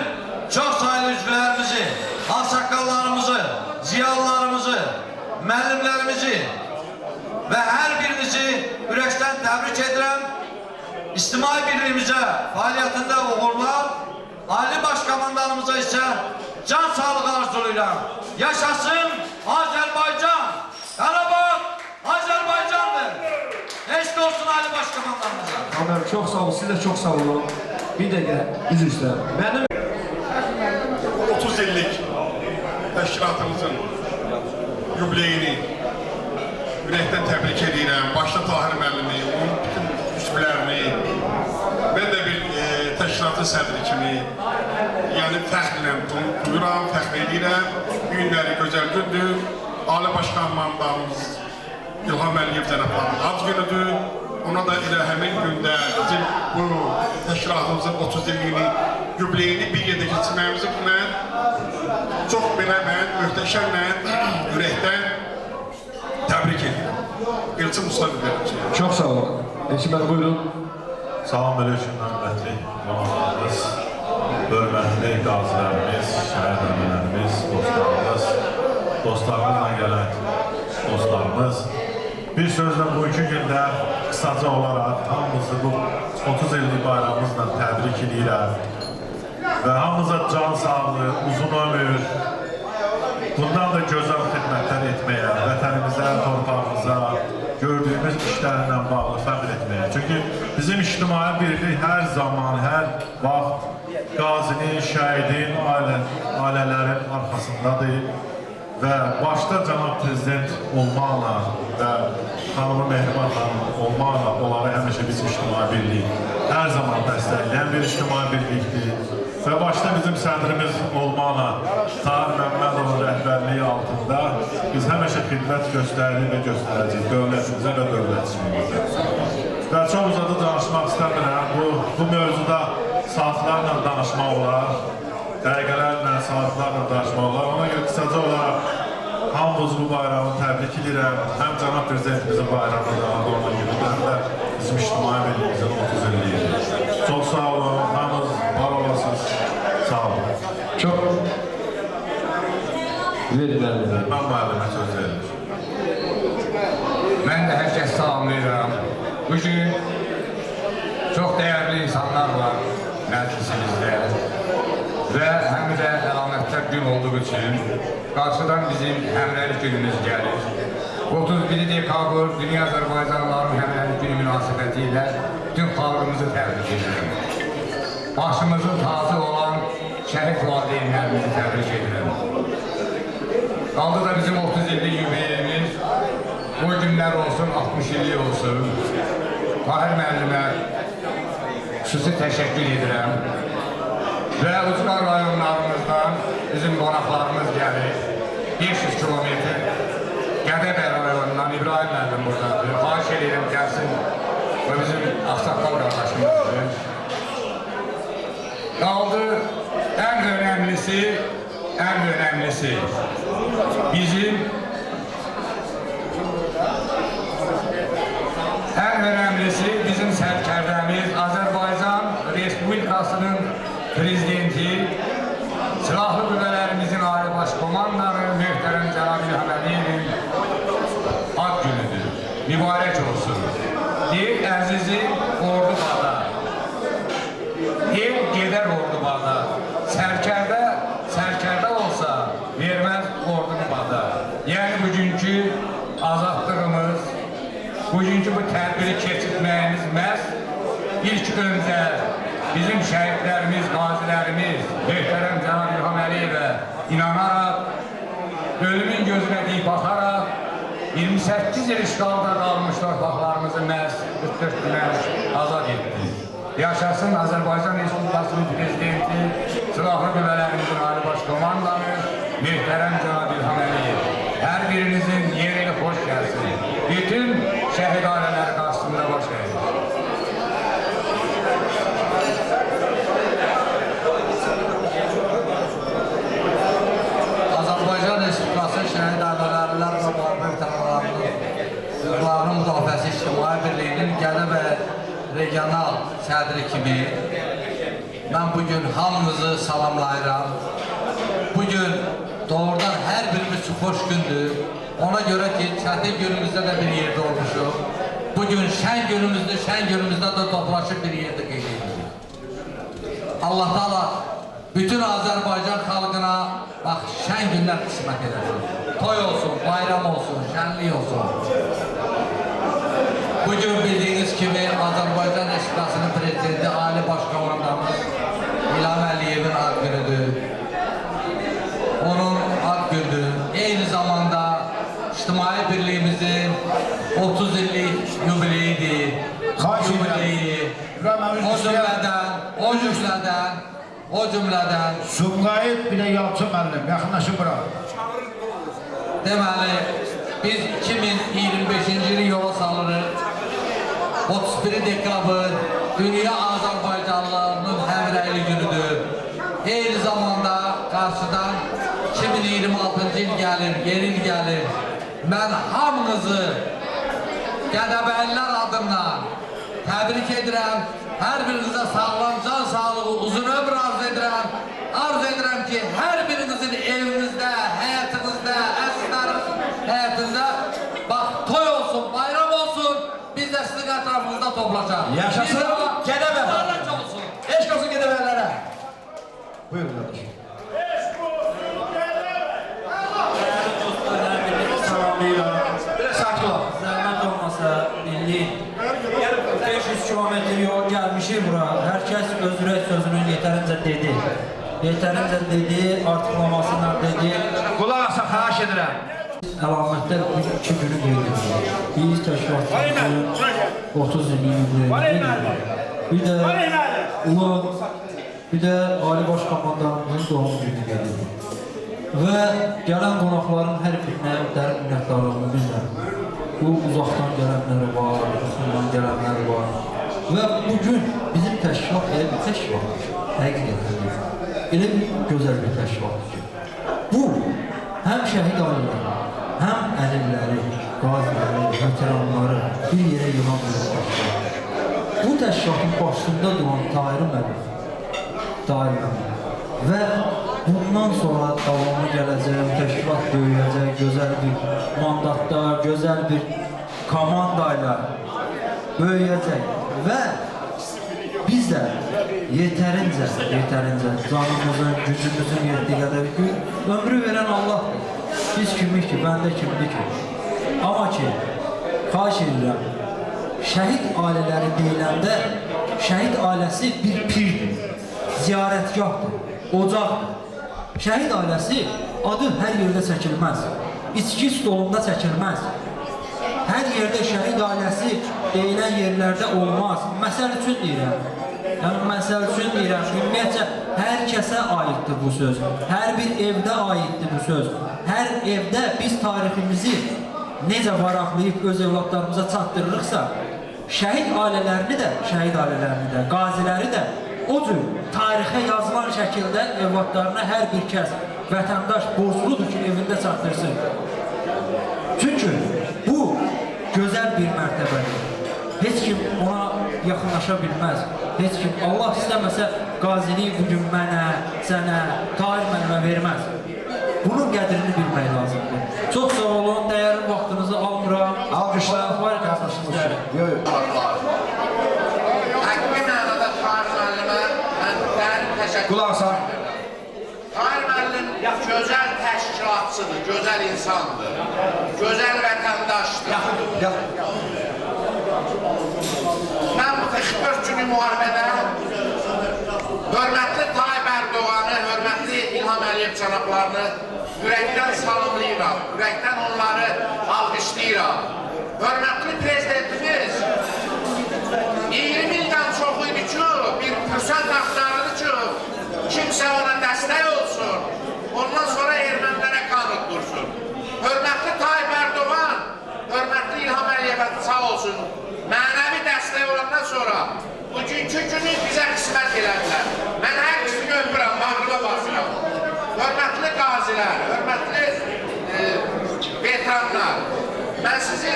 çok sayılı üzvlərimizi, ağsaqqallarımızı, ziyalılarımızı, müəllimlərimizi ve her birinizi ürəkdən təbrik edirəm. İctimai Birliğimizə fəaliyyətində uğurlar, Ali Baş Komandanımıza ise can sağlığı arzulayıram. Yaşasın Azerbaycan! Qarabağ Azerbaycan'dır. Eşit olsun Ali Baş Komandanımıza. Amer çok sağ olun, siz de çok sağ olun. Bir dakika, üzr istəyirəm. Benim 30 illik təşkilatımızın yubileyini ürəkdən təbrik edirəm. Başda Tahir müəllimi, onun bütün üzvlərini, ben de bir təşkilatın sədri kimi, yəni fəxrlə duyuram, fəxr edirəm. Günləri gözəl gündür. Ali Baş Komandanımız İlham Əliyev cənablarının ad günüdür. Ona da elə həmin gündə bizim bu təşkilatımızın 30 illiyini, yubileyini bir yerdə keçirməyimizi mən çox belə mən, möhtəşəm mən, ürəkdən təbrik edirəm. Elçin Mustafa verirəm. Çox sağ olun. Elçin bəy, buyurun. Salam aleyküm, hörmətli qonaqlarımız, hörmətli qazilərimiz, şəhid əmrlərimiz, dostlarımızla gələn dostlarımız. Bir sözlə bugünkü gündə qısaca olaraq hamımızı bu 30 illik bayramımızla təbrik edirəm və hamımıza can sağlığı, uzun ömür, bundan da gözəl xidmətlər etməyə, vətənimizə, torpağımıza, gördüyümüz işlərlə bağlı fəxr etməyə. Çünki bizim ictimai birlik hər zaman, hər vaxt qazinin, şəhidin, ailələrin arxasındadır və başda cənab prezident olmaqla və xanımı Mehriban xanım olmaqla onları həmişə biz ictimai birlik hər zaman dəstəkləyən bir ictimai birlikdir. Və başda bizim sədrimiz olmaqla Tahir Məmmədovun rəhbərliyi altında biz həmişə xidmət göstəririk və göstərəcəyik dövlətimizə və dövlətçimizə. Və çox uzadı danışmaq istəmirəm. Bu mövzuda saatlarla danışmaq olar, dəqiqələrlə, saatlarla danışmaq olar. Ona görə qısaca olaraq hamımız bu bayramı təbrik edirəm. Həm cənab prezidentimizin bayramıdır, Adorna günüdür, həm də bizim ictimai birliyimizin 30 illiyidir. Çox sağ olun, hamınız var olasınız. Sağ olun. Çox verirəm. Mən müəllimə söz verir. Mən də hər kəs salamlayıram. Bugün çox dəyərli insanlar var məclisimizdə və həm də əlamətlər gün olduğu üçün qarşıdan bizim həmrəylik günümüz gəlir. 31 dekabr Dünya Azərbaycanlıların həmrəylik günü münasibəti ilə bütün xalqımızı təbrik edirəm. Başımızın tacı olan şəhid valideynlərimizi təbrik edirəm. Qaldı da bizim 30 illik yubileyimiz, bu günlər olsun, 60 illik olsun. Tahir müəllimə xüsusi təşəkkür edirəm. Və ucqar rayonlarımızdan bizim qonaqlarımız gəlir. 500 kilometr Gədəbəy rayonundan İbrahim müəllim buradadır. Xahiş edirəm, gəlsin və bizim Ağsaqqal qardaşımızdır. Qaldı ən önəmlisi bizim sərkərdəmiz Azərbaycan Respublikasının prezidenti, silahlı qüvvələrimizin ali baş komandanı möhtərəm cənab İlham Əliyevin ad günüdür. Mübarək olsun. Deyir əzizim Ordubada. El gedər Ordubada. Sərkərdə olsa verməz Ordubada. Yəni bugünkü azadlığımız, bugünkü bu tədbiri keçirməyimiz məhz ilk öncə bizim şəhidlərimiz, qazilərimiz, möhtərəm cənab İlham Əliyevə inanaraq, ölümün gözünə deyib baxaraq, 28 il işğalda qalmış torpaqlarımızı məhz 44 günə azad etdi. Yaşasın Azərbaycan Respublikasının prezidenti, silahlı qüvvələrimizin ali baş komandanı, möhtərəm cənab İlham Əliyev. Hər birinizin yeri xoş gəlsin. Bütün şəhid ailələri qarşısında baş əyir. Azərbaycan Respublikası şəhid ailələrilər və müharibə veteranlarının müdafiəsi İctimai Birliyinin Gədəbəy regional sədri kimi mən bugün hamınızı salamlayıram. Bugün doğrudan hər birimiz üçün xoş gündür. Ona görə ki, çətin günümüzdə də bir yerdə olmuşuq. Bugün şən günümüzdə də toplaşıb bir yerdə qeyd edirik. Allah Taala bütün Azərbaycan xalqına bax, şən günlər qismət edəsin. Toy olsun, bayram olsun, şənlik olsun. Bugün bildiyiniz kimi Azərbaycan Respublikasının prezidenti, Ali Baş Komandamız İlham Əliyevin ad günüdür. Onun ad gündür. Eyni zamanda İctimai Birliyimizin 30 illik yubileyidir. O cümlədən Sumqayıt bir də Yalçın müəllim, yaxınlaşın bura. Deməli, biz 2025-ci ili yola salırıq. 31 dekabr Dünya Azərbaycanlılarının həmrəyli günüdür. Eyni zamanda qarşıdan 2026-cı il gəlir, yeni il gəlir. Mən hamınızı Gədəbəylər adından təbrik edirəm. Hər birinizə sağlam, can sağlığı, uzun ömür arzu edirəm. Arzu edirəm ki, hər birinizin evinizdə, həyatınızda, əzizlərin həyatında bax, toy olsun, bayram olsun, biz də sizin ətrafınızda toplaşaq. Yaşasın Gədəbəylər. Eşq olsun Gədəbəylərə. Buyurun qardaşım. Biraz sakin ol. Zəhmət olmasa illik 500 kilometr yol gəlmişik bura. Hər kəs öz ürək sözünü yetərincə dedi. Yetərincə dedi, artıqlamasıyla dedi. Qulaq asa, xahiş edirəm. Əlamətlər iki günü qeyd edilir. Biz təşkilatımızın 30 illik yükləyir. Bir də Ulan, bir də Ali Baş Komandanımızın doğum günü qeyd edilir. Və gələn qonaqların hər birinə dərin minnətdarlığımı bildirəm. Bu uzaqdan gələnləri var, yaxından gələnləri var. Və bugün bizim təşkilat elə bir təşkilatdır. Həqiqətən elə bir gözəl bir təşkilatdır ki, bu həm şəhid ailələri, həm əlilləri, qaziləri, veteranları bir yerə yığan bir təşkilat. Bu təşkilatın başında duran Tahir müəllim və bundan sonra davamı gələcək, təşkilat böyüyəcək, gözəl bir mandatda, gözəl bir komanda ilə böyüyəcək və biz də yetərincə canımızın, gücümüzün yetdiyi qədər ömrü verən Allahdır. Biz kimik ki, bəndə kimdir ki? Amma ki, xahiş edirəm, şəhid ailələri deyiləndə, şəhid ailəsi bir pirdir, ziyarətgahdır, ocaqdır. Şəhid ailəsi adı hər yerdə çəkilməz, içki stolunda çəkilməz. Hər yerdə şəhid ailəsi deyilən yerlərdə olmaz. Məsəl üçün deyirəm, ümumiyyətcə, hər kəsə aiddir bu söz, hər bir evdə aiddir bu söz. Hər evdə biz tariximizi necə varaqlayıb öz evlatlarımıza çatdırırıqsa, şəhid ailələrini də, qaziləri də o cür tarixə yazılan şəkildə evlatlarına hər bir kəs, vətəndaş borcludur ki, evində çatdırsın. Çünki bu gözəl bir mərtəbədir. Heç kim ona yaxınlaşa bilməz. Heç kim, Allah istəməsə qaziliyi bugün mənə, sənə, Tahir müəllimə verməz. Bunun qədrini bilmək lazımdır. Çox sağ olun, dəyərli vaxtınızı almıram. Alqışlar var qardaşımızlar. Həqiqi mənada Tahir müəllimə mən dərin təşəkkür. Qulaq asa. Tahir müəllim gözəl təşkilatçıdır, gözəl insandır, gözəl vətəndaşdır. Mən bu 44 günü müharibədə hörmətli Tayyip Erdoğan'ı, hörmətli İlham Əliyev cənablarını ürəkdən salamlayıram, ürəkdən onları alqışlayıram. Hörmətli prezidentimiz 20 ildən çox idi ki, bir fürsət axtarırdı ki, kimsə ona dəstək olsun, ondan sonra ermənilərə qanun dursun. Hörmətli Tayyip Erdoğan, hörmətli İlham Əliyevə sağ olsun, mənəvi dəstək olandan sonra bugünkü günü bizə qismət elədilər. Mən hər ikisini öpürəm, bağrıma basıram. Hörmətli qazilər, hörmətli veteranlar, mən sizi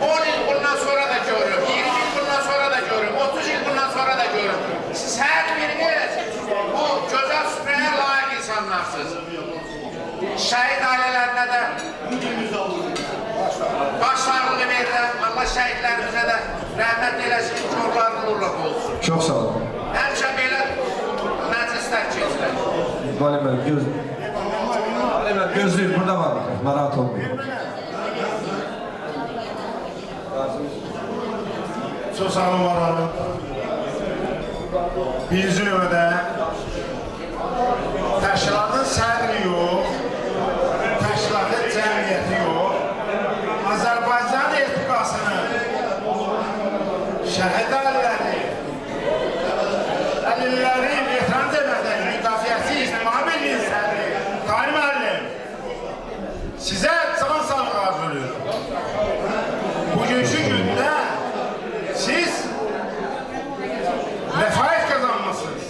10 il bundan sonra da görürüm, 20 il bundan sonra da görürüm, 30 il bundan sonra da görürüm. Siz hər biriniz bu gözəl süfrəyə layiq insanlarsınız. Şəhid ailələrinə də başlarlığı verirəm, Allah şəhidlərimizə də rəhmət eləsin, körlərinin uğurluq olsun. Çox sağ olun. Həmişə belə məclislər keçirək. Vali müəllim, gözləyir, burada var, narahat olmayın. Çox sağ olun, var olun. Birinci növbədə təşkilatın sədri yox, təşkilatın cəmiyyəti yox, Azərbaycan Respublikasının şəhid ailələri, əlilləri, veteran cəmiyyətləri, müdafiəsi İctimai Birliyin sədri, Tahir müəllim, sizə can sağlığı arzu ediyorum. Bugünkü gündə siz vəfayət qazanmışsınız.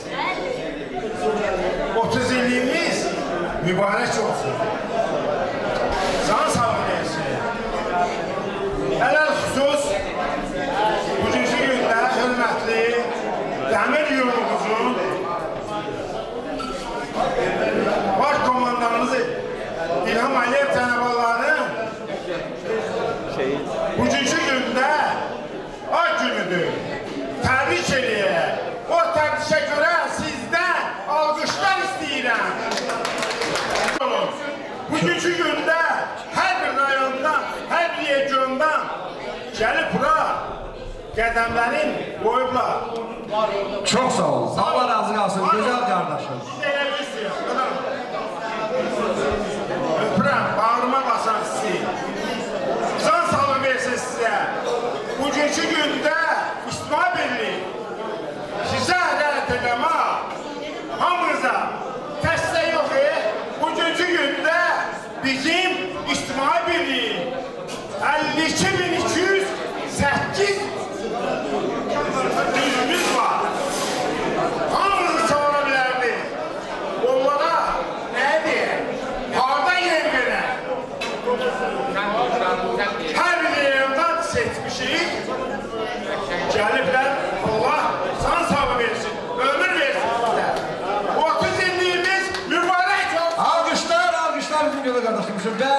30 illiyimiz mübarək. mübarək olsun. Can sağlığı versin. Əlal xüsus bugünkü gündə hörmətli dəmir yolumuzun baş komandanımız İlham Əliyev cənabaları bugünkü gündə ay günüdür. Təbrik edəyək. O təbrikə görə sizdən alqışlar istəyirəm. Bugünkü gündə hər bir rayondan, hər bir regiondan gəlib bura qədəmlərin qoyublar. Çox sağ olun. Allah razı qalsın, gözəl qardaşım. Öpürəm, bağrıma basan sizi. Can sağlığı versin sizə. Bugünkü gündə İctimai Birlik sizə hədət edəmə, hamınıza təsdiq yox bugünkü gündə bizim İctimai Birlik 52.208 düzümüz var. Hamınızı çağıra bilərdi. Onlara nədir? Harda yer verər? Hər bir yerdən seçmişik. Gəliblər, Allah sana sağlığı versin, ömür versin sizə. 30 illiyimiz mübarək olsun. Alqışlar bizim gözəl qardaşımızın və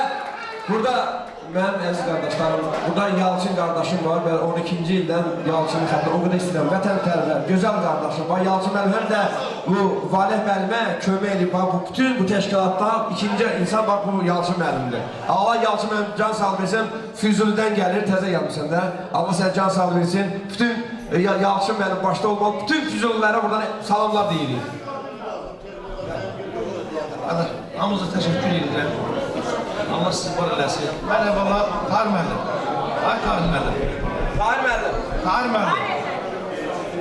burada mənim əziz qardaşlarım, burada Yalçın qardaşım var və 12-ci ildən Yalçının xətri o qədər istəyirəm, vətənpərvər, gözəl qardaşım var. Yalçın müəllim həm də bu Valeh müəllimə kömək edib, bütün bu təşkilatda ikinci insan bax bu Yalçın müəllimdir. Allah Yalçın müəllim can sağlığı versin, Füzulidən gəlir, təzə gəlmişsən də. Allah sənə can sağlığı versin, bütün Yalçın müəllim başda olmalı, bütün Füzulilərə buradan salamlar deyirik. Hamınıza təşəkkür edirəm. Allah sizi var eləsin. Mərhəbalar, Tahir müəllim. Ay Tahir müəllim. Tahir müəllim. Tahir müəllim.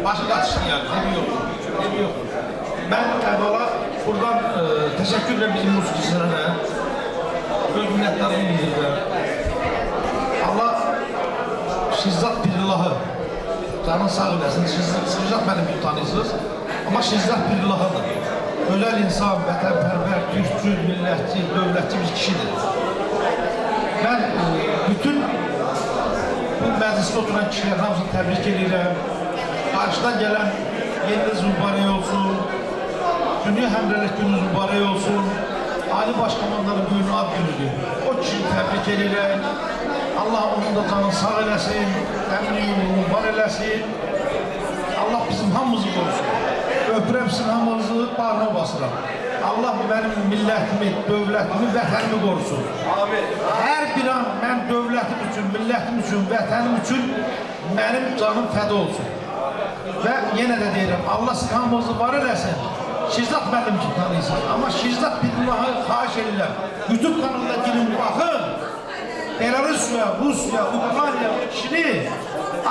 Başı qaçışın yəni, evi yoxdur. Evi yoxdur. Mən əvvəla buradan təşəkkür edirəm bizim musiqiçilərə. Böyük minnətdarlığımı bildirirəm. Allah Şizzat Birilahı canın sağ eləsin. Şizzat mənim tanıyırsınız. Amma Şizzat Birilahıdır. Özel insan, vətənpərvər, türkçü, millətçi, dövlətçi bir kişidir. Ben bütün bu məclisdə oturan kişilərin hamısını təbrik edirəm. Qarşıdan gələn yeriniz mübarək olsun. Dünya həmrəlik gününüz mübarək olsun. Ali Başkomandanın günü ad günüdür. O kişini təbrik edirəm. Allah onun da canını sağ eləsin, əmri yolunu var eləsin. Allah bizim hamımızı qorusun. Öpürəm sizin hamınızı, bağrına basıram. Allah mənim millətimi, dövlətimi, vətənimi qorusun. Amin. Hər bir an mən dövlətim üçün, millətim üçün, vətənim üçün mənim canım fəda olsun. Və yenə də deyirəm, Allah sizin hamınızı var eləsin. Şizzat mənim ki tanıyırsınız. Amma Şizzat Birilahı xahiş edirəm. YouTube kanalına girin, baxın. Belarusya, Rusya, Ukrayna bu kişini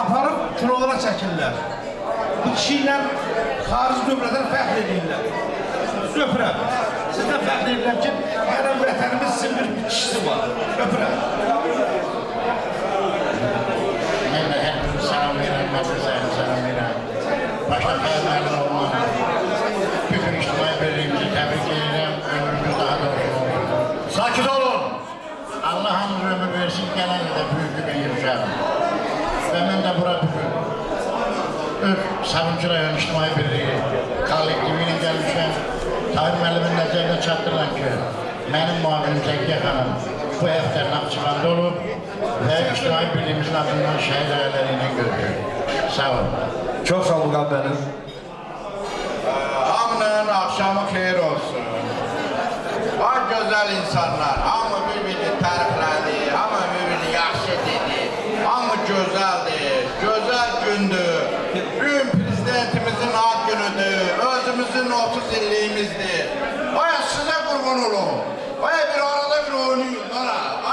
aparıb kilolara çəkirlər. Bu kişiyle xarici dövlətlər fəxr edirlər. Öpürəm. Sizdən fəxr edirəm ki, mənim vətənimiz sizin bir kişisi var. Öpürəm. Mən də hər bir salam verəm, məzəsəyini salam verəm. Başqa xəyirlərlə olmaq. Bütün İctimai Birliyimizi təbrik edirəm, ömrümüz daha da olsun. Sakit olun! Allah hamımız ömür versin, gələn də böyük bir yürüyüşəm. Və mən də bura bugün Sabunçu rayon İctimai Birliği kollektivi ilə gəlmişəm. Tahir müəllimin nəzərinə çatdırıram ki, mənim müavinim Zəkiyə xanım bu həftə Naxçıvanda olub və İctimai Birliyimizin adından şəhid ailələri ilə görüşür. Sağ olun. Çox sağ olun mənim. Hamının akşamı xeyir olsun. Ay gözəl insanlar, hamı bir-birini təriflədi, hamı bir-birini yaxşı dedi, hamı gözəldir, gözəl gündür. Bugün prezidentimizin ad günüdür, özümüzün 30 illiyimizdir. Ay sizə qurban olun, ay bir arada bir oynayın,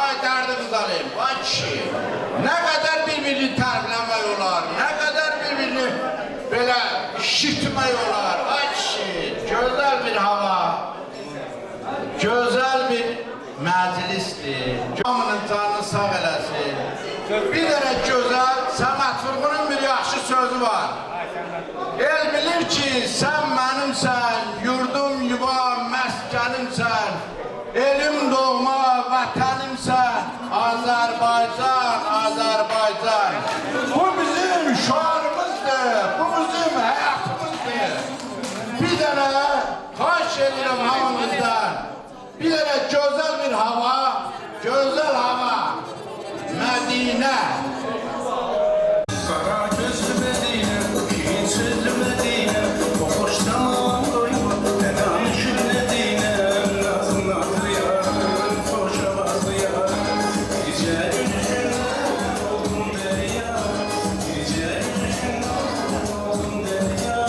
ay dərdiniz alayım, ay kişi. Nə qədər bir-birini tərifləmək olar, nə qədər bir-birini belə şişirtmək olar, ay kişi. Gözəl bir hava. Gözəl bir məclisdir. Hamının canını sağ eləsin. Bir dənə gözəl, Səməd Vurğunun bir yaxşı sözü var. El bilir ki, sən mənimsən, yurdum, yuvam, məskənimsən. Elim doğma vətənimsə Azərbaycan, Azərbaycan. Bu bizim şuarımızdır, bu bizim həyatımızdır. Bir dənə xahiş edirəm hamımızdan. Bir dənə gözəl bir hava, gözəl hava. Mədinə. Qara gözlü Mədinə, şirin sözlü Mədinə, o xoş zaman doyma, nə danışır Mədinə, nazım nazlı yarım, xoş avazlı yarım, gecə gündüzün oldum derya, gecə gündüzün oldum derya.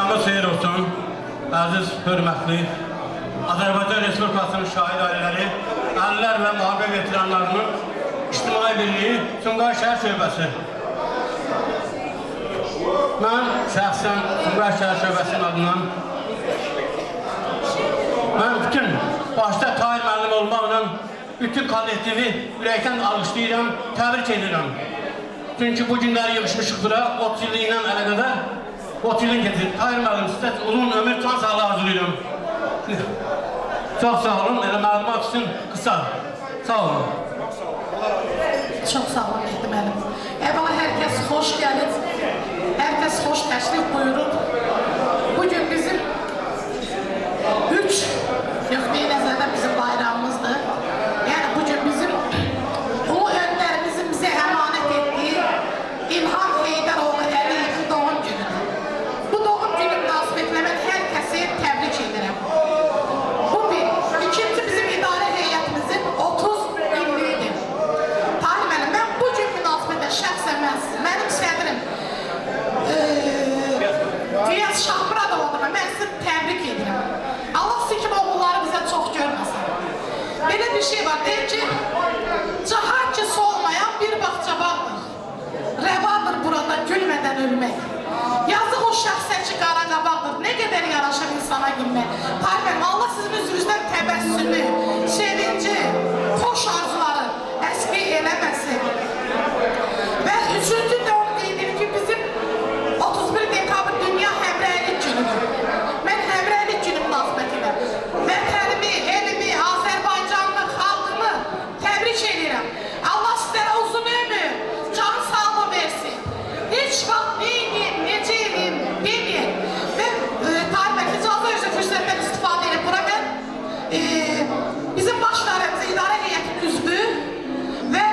Sabahınız xeyir olsun, əziz, hörmətli Azərbaycan Respublikasının şahid ailələri, əllər və müharibə veteranlarının İctimai Birliyi Sumqayıt şəhər şöbəsi. Mən şəxsən Sumqayıt şəhər şöbəsinin adından bütün başta Tahir müəllim olmaqla bütün kollektivi ürəkdən alqışlayıram, təbrik edirəm. Çünki bu günləri yığışmışıq bura, 30 illiyindən əlaqədar 30 ilin getir. Tahir müəllim, sizə uzun ömür, can sağlığı arzulayıram. Çox sağ olun, elə məlumat üçün qısa. Sağ olun. Çox sağ olun, Mehdi müəllim. Əvvəla hər kəs xoş gəlib, hər kəs xoş təşrif buyurub. Bugün bizim 3 nöqteyi nəzərdə bizim bayrağımızdır. Yəni bugün bizim ulu öndərimizin bizə əmanət etdiyi İlham Heydaroğlu Əliyevin doğum günüdür. Bu doğum günü münasibətlə mən hər kəsi təbrik edirəm. Bu bir. İkinci bizim idarə heyətimizin 30 illiyidir. Tahir müəllim, mən bu gün münasibətlə şəxsən mənim sədrim Qiyas Şahmurad olduğuna mən sizi təbrik edirəm. Allah sizi kimi oğulları bizə çox görməsin. Belə bir şey var, deyir ki, cahan ki solmayan bir bağça bağdır. Rəvadır burada gülmədən ölmək. Yazıq o şəxsə ki, qara qabaqdır. Nə qədər yaraşır insana gülmək. Tahir müəllim, Allah sizin üzrünüzdən təbəssümü, sevinci, xoş arzuları əski eləməsin. Və üçüncü də onu deyilir ki, bizim 31 dekabr Dünya Həmrəylik günüdür. Mən həmrəylik günü münasibətilə vətənimi, elimi, Azərbaycanlı, xalqımı təbrik edirəm. Allah sizlərə uzun ömür, can sağlığı versin. Heç vaxt neyin, necə eləyim, deməyin. Və Tahir müəllim, icazə üzrə fürsətdən istifadə edib. Bura mən bizim başlarımızı idarə heyətinin üzvü və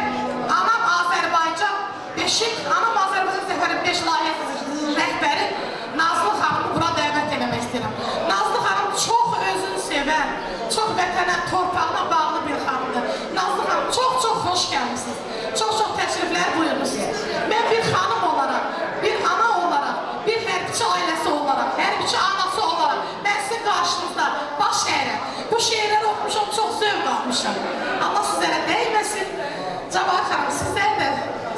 Anam Azərbaycan Beşik, Anam Azərbaycan Zəfərin 5 layihəsinin rəhbəri Nazlı xanımı bura dəvət eləmək istəyirəm. Nazlı xanım çox özünü sevən, çox vətənə, torpağına bağlı bir xanımdır. Nazlı xanım, çox xoş gəlmişsiniz. Çox təşriflər buyurmuşsunuz. Mən bir xanım olaraq, bir ana olaraq, bir hərbiçi ailəsi olaraq, hərbiçi anası olaraq mən sizin qarşınızda baş əyirəm. Bu şeirləri oxumuşam, çox zövq almışam. Allah sizlərə dəyməsin. Cavahir xanım, sizlər də,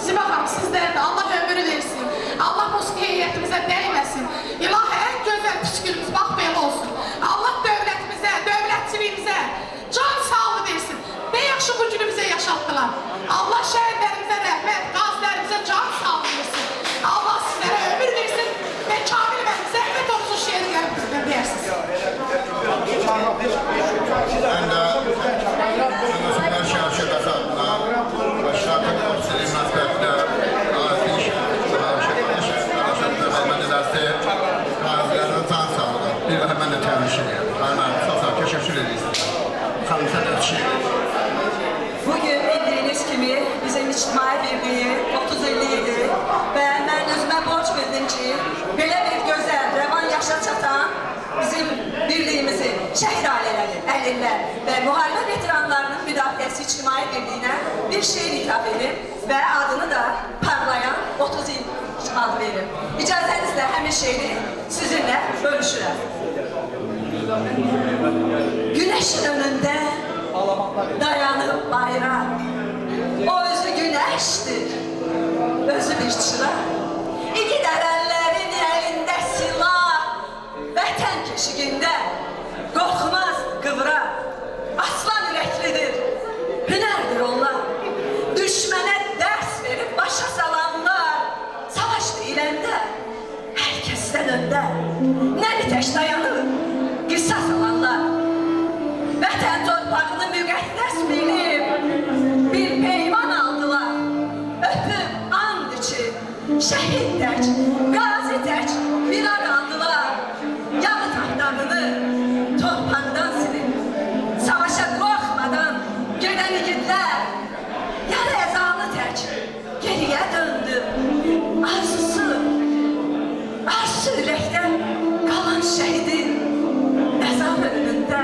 Ziba xanım, sizlər də Allah ömrü versin. Allah musiqi heyətimizə dəyməsin. İlahi, ən gözəl püskürümüz bax belə olsun. Allah dövlətimizə, dövlətçiliyimizə can sağlığı versin. Ne yaxşı bu günü bizə yaşatdılar. Allah şəhidlərimizə rəhmət, qazilərimizə can sağlığı versin. Allah sizlərə ömür versin və Kamil və Zəhmət Oğuz'un şeiri gəlib bizdən deyirsiniz. Ben de Sumqayıt şəhər şöbəsi adına Şahid Oğuz'un mətbəqdə Aziz qazilərinin can sağlığı. Bir daha mən də təbrik edirəm. Çox sağ teşekkür edirsiniz. Xanımsa təşekkür ederim. Bugün bildiğiniz gibi bizim İctimai Birliği 30 illiyidir ve ben özüme borç bildim ki böyle bir güzel, revan yaşa çatan bizim birliğimizi şehir aileleri, əlillər ve muharebe veteranlarının müdafiəsi İctimai Birliği'ne bir şehir ithaf edip ve adını da Parlayan 30 il ad verim. İcazenizle həmin şehri sizinle bölüşürəm. Güneşin önünde dayanıp bayrak, o özü güneştir, özü bir çırak. İki dərəllərin elində silah, vətən keşigində qorxmaz qıvra. Aslan ürəklidir, hünərdir onlar. Düşmənə dərs verib başa salanlar, savaş deyiləndə hər kəsdən öndə. Nəli tək dayanır, qisas alanlar. Vətən torpağını müqəddəs bilib, bir peyman aldılar. Öpüb and içib, şəhid tək, qazi tək bir an aldılar. Yağı taxtağını torpaqdan silib, savaşa qorxmadan gedən igidlər. Yarı əzalı tək geriyə döndü. Arzusu ürəkdən qalan şəhidin əzab önündə.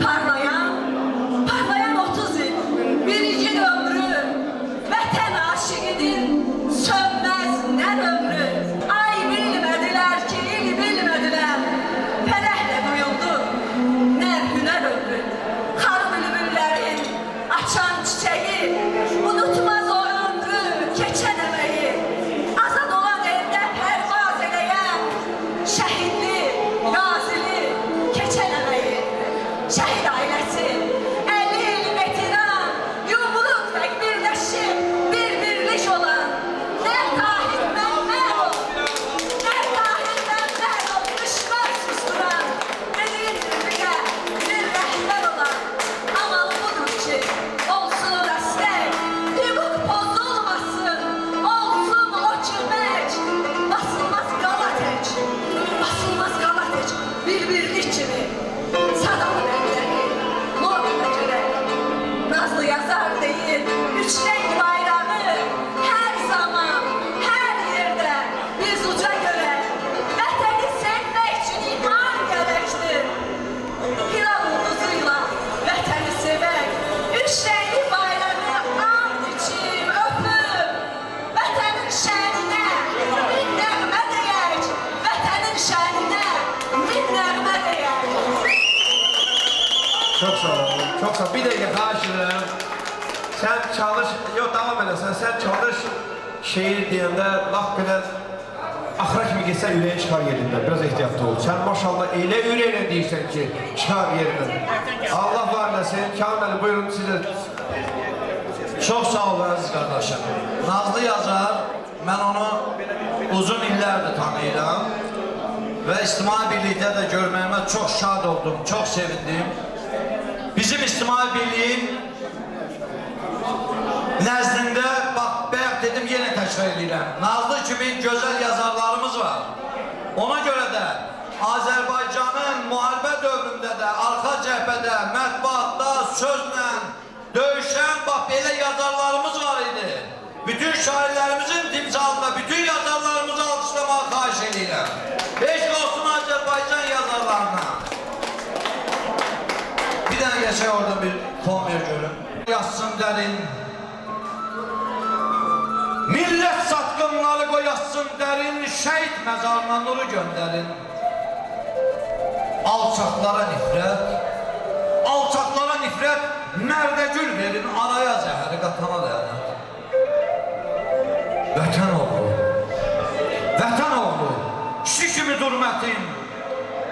Parlayan 30 il, bir igid ömrü, vətən aşığı sağ ol. Çok sağ ol. Bir dakika xahiş edirəm. Sen çalış, yok devam edersen, sen çalış şehir deyəndə laf belə axıra kimi getsən ürəyin çıxar yerindən. Biraz ehtiyatlı ol. Sen maşallah elə ürəklə deyirsən ki, çıxar yerindən. Allah var eləsin. Kamil Ali, buyurun sizə. Çox sağ ol əziz qardaşım. Nazlı yazar, mən onu uzun illərdir tanıyıram və İctimai Birlikdə də görməyimə çox şad oldum, çox sevindim. Bizim İctimai Birliyin nəzdində, bax, bayaq dedim, yenə təkrar edirəm. Nazlı kimi gözəl yazarlarımız var. Ona görə də Azərbaycanın müharibə dövründə də, arxa cəhbədə, mətbuatda, sözlə döyüşən, bax, belə yazarlarımız var idi. Bütün şairlərimizin timsalında, bütün yazarlarımızı alkışlamağa xahiş edirəm. Eşq olsun Azərbaycan yazarlarına. Bir dənə geçək orada bir fon ver görün. Yazsın dərin. Millət satqınları qoyasın dərin, şəhid məzarına nuru göndərin. Alçaqlara nifrət, mərdə gül verin, araya zəhəri qatana lənət. Vətən oğlu, kişi kimi durmətin,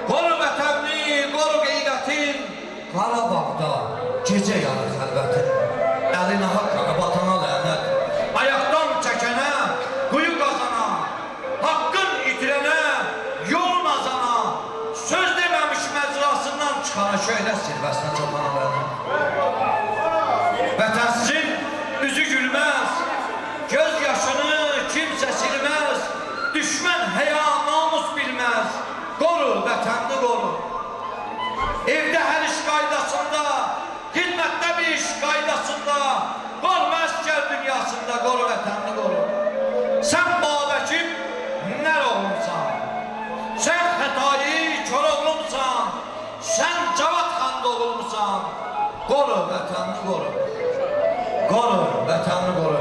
qoru vətənli, qoru qeyrətin, Qarabağda gecə yanır xəlvətin, əlinə haqqanı batana lənət. Ayaqdan çəkənə, quyu qazana, haqqın itirənə, yolun azana, söz deməmiş məcrasından çıxana şöhrət zirvəsinə çatana lənət. Vətənsizin üzü gülməz, göz yaşını kimsə silməz, düşmən həya namus bilməz, qoru vətənli qoru. Evdə hər iş qaydasında, xidmətdə bir iş qaydasında, qorma əskər dünyasında, qoru vətənli qoru. Sən Babəkib nər oğlumsan, sən Xətai kör oğlumsan, sən Cavad xan doğulmusan, qoru vətənli qoru. Qoru vətənli qoru.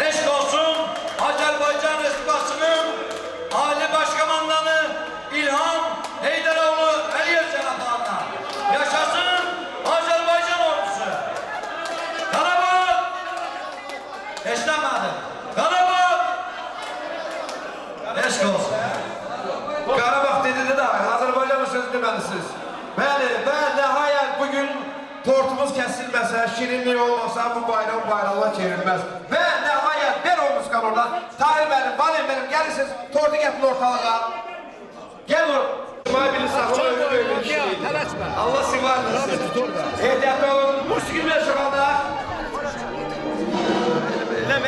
Eşq olsun Azərbaycan Respublikasının Ali Başkomandanı İlham Heydəroğlu Əliyev cənablarına. Yaşasın Azərbaycan ordusu. Qarabağ! Eşləmədim. Qarabağ! Eşq olsun. Qarabağ dedi de Azərbaycanın sözü deməlisiniz. Bəli, və nəhayət bugün tortumuz kəsilməsə, şirinlik olmasa bu bayram bayramla çevrilməz. Və nəhayət ver o musikan orada. Tahir benim, Valim benim, gelirsiniz tortu getirin ortalığa. Gel vur. İsmail Bilin saçma öyle bir şey değil. Allah sivar etsin. Ehtiyatlı olun. Musiki bile şu anda.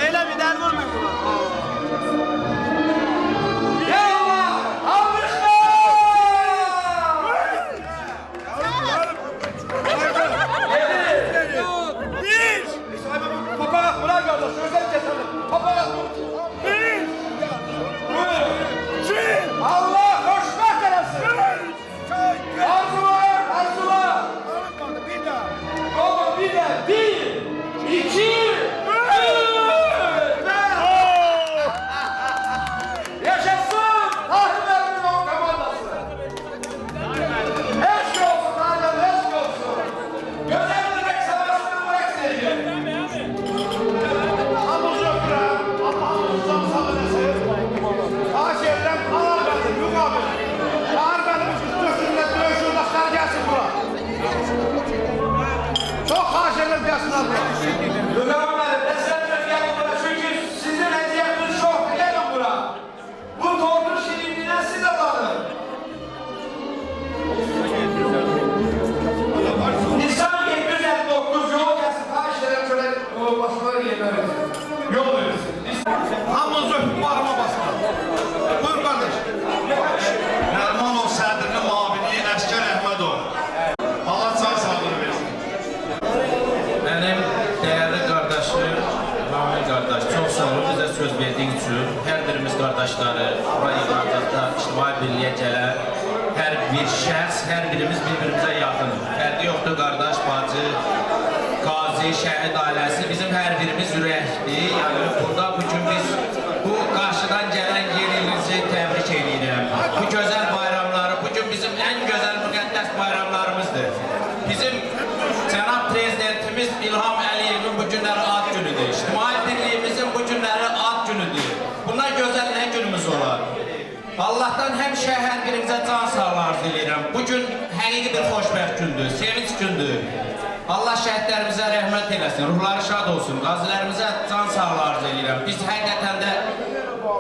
Eylem der vurmayın buna. Ya Allah! Papa, bırak kardeş, özel keselim. Papa! Allah hoşbah eylesin. Arzular, arzular. Oğlum bir de, bir, iki, yaşasın Tahir Bey'in o komandası. Eşk olsun Tahir, eşk olsun. Gözebilmek savaşını bırak sevgi. Çok xahiş ederim gelsin abla. Lütfen benim, destekler gelin bura. Çünkü sizin hediyeniz çok. Gelin bura. Bu tortun şirinliğine siz de bakın. Nisan 759 yol gelsin. Xahiş ederim şöyle başına yerine yol verirsin. Hamınız öpüp bağrıma basın. Buyur kardeş. Nərmanov sədrinin mavini Əskər Əhmədov. Allah çay sağlığı versin. Mənim dəyərli qardaşım, Ramil qardaş, çox sağ olun bizə söz verdiyin üçün. Hər birimiz qardaşları, bura İqradada İctimai Birliyə gələn hər bir şəxs, hər birimiz bir-birimizə yaxın. Fərqi yoxdur qardaş, bacı, qazi, şəhid ailəsi, bizim hər birimiz ürəkdir. Yəni burada bugün biz bu qarşıdan gələn yerinizi təbrik edirəm. Bu gözəl bayramları, bugün bizim ən gözəl müqəddəs bayramlarımızdır. Bizim İlham Əliyevin bu günləri ad günüdür. İctimai birliyimizin bu günləri ad günüdür. Buna gözəl nə günümüz olar? Allah'tan həmişə hər birimizə can sağlığı arzu edirəm. Bu gün həqiqi bir xoşbəxt gündür, sevinç gündür. Allah şəhidlərimizə rəhmət eləsin, ruhları şad olsun, qazilərimizə can sağlığı arzu edirəm. Biz həqiqətən də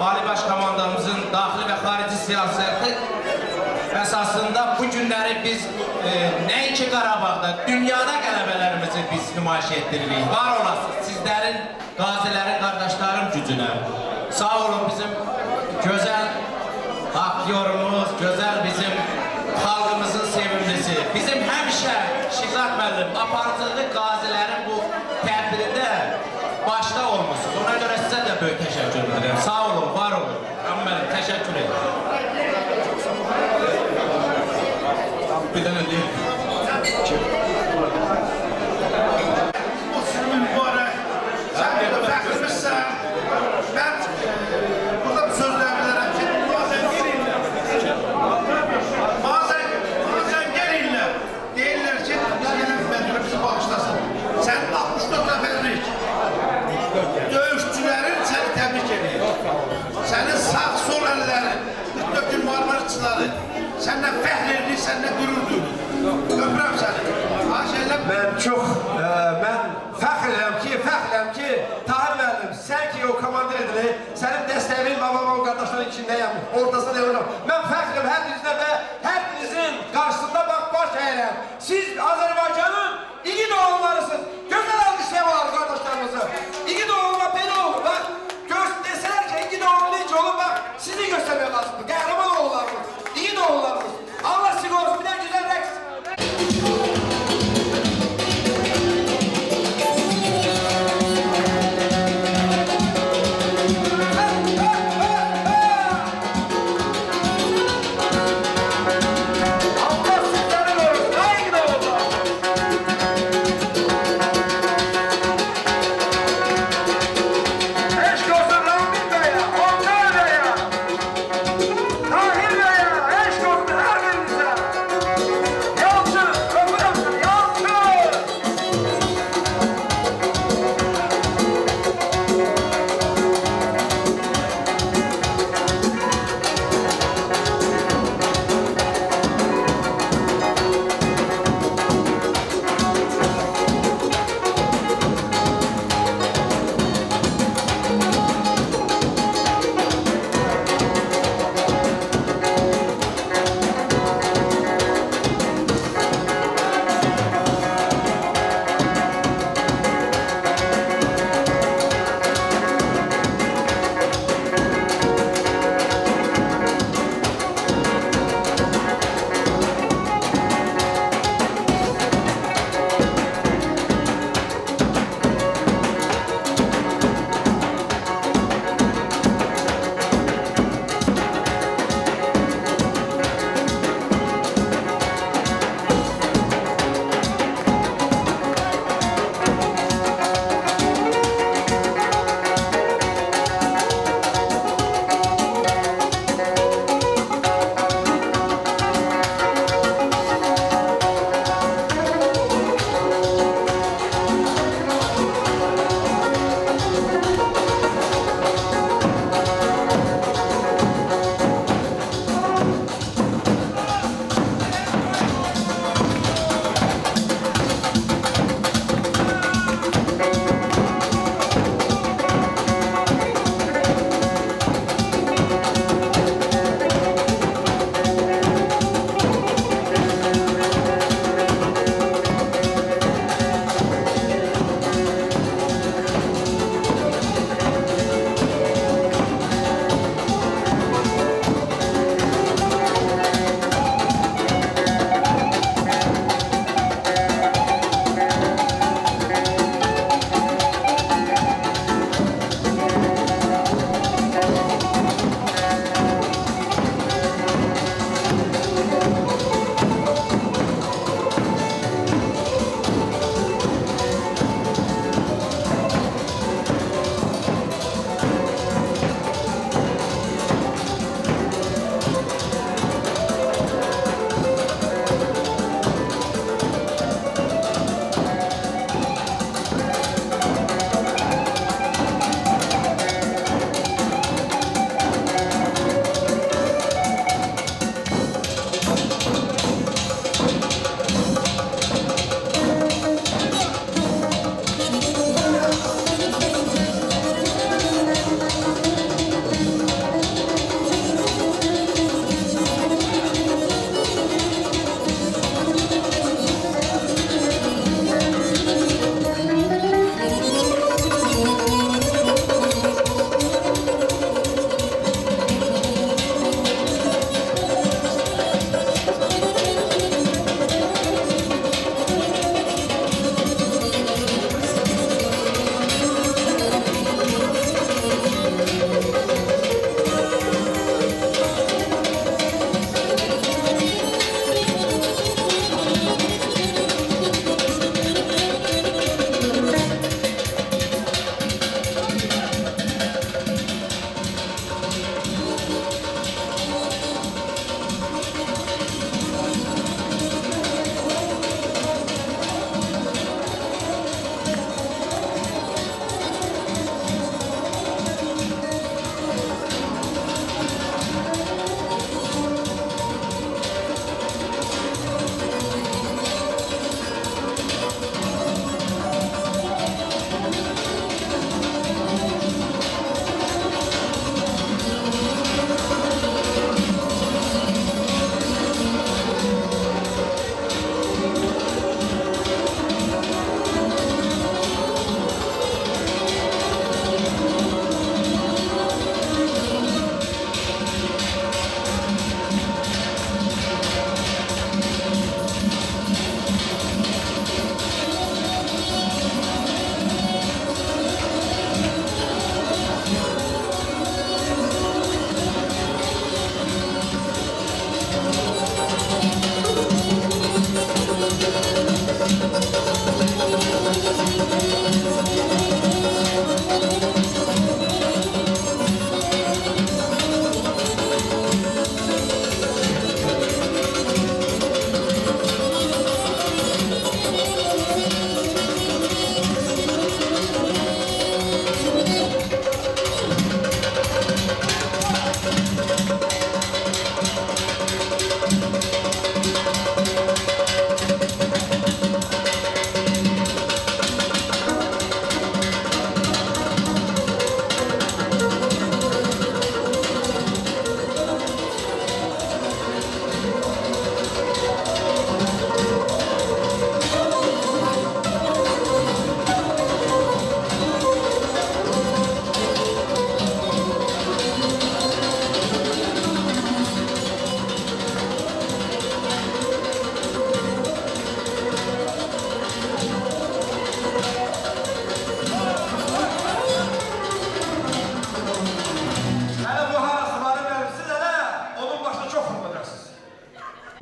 Ali Baş Komandamızın daxili və xarici siyasəti əsasında bu günləri biz nəinki Qarabağda, dünyada qələbələrimizi biz nümayiş etdiririk. Var olasınız sizlərin, qazilərin, qardaşların gücünə. Sağ olun bizim gözəl aktyorumuz, gözəl bizim xalqımızın sevimlisi. Bizim həmişə Şiqat müəllim, aparıcılığı qazilərin bu tədbirində başda olmuşsunuz. Ona görə sizə də böyük təşəkkür edirəm. Sağ olun, var olun. Amma mənim təşəkkür edirəm. Bir dənə deyim. O sizin mübarək, sən burada fəxrimizsən. Mən burada bir söz deyə bilərəm ki, bazen gəlirlər. Deyirlər ki, biz gələn mədürə bizi bağışlasın. Sənin 64 nəfərlik döyüşçülərin səni təbrik edir. Sənin sağ-sol əllərin, 44 gün marmarçıları səndən fəxr edir, səndən qürur duyur. Öpürəm səni. Mən çox, mən fəxrləm ki, Tahir müəllim, sən ki o komandir edilir, sənin dəstəyin babam o qardaşların içindəyəm, ortasında deyirəm. Mən fəxrləm hər birinizdə və hər birinizin qarşısında baş əyirəm. Siz Azərbaycanın igid oğullarısınız. Gözəl alqışlayam olar qardaşlarımızı. İgid oğulma belə olur, bax. Desələr ki, igid oğul necə olur, bax. Sizi göstərmək lazımdır. Qəhrəman oğullarımız, igid oğullarımız. Allah sizi olsun, bir də güzel rəqs.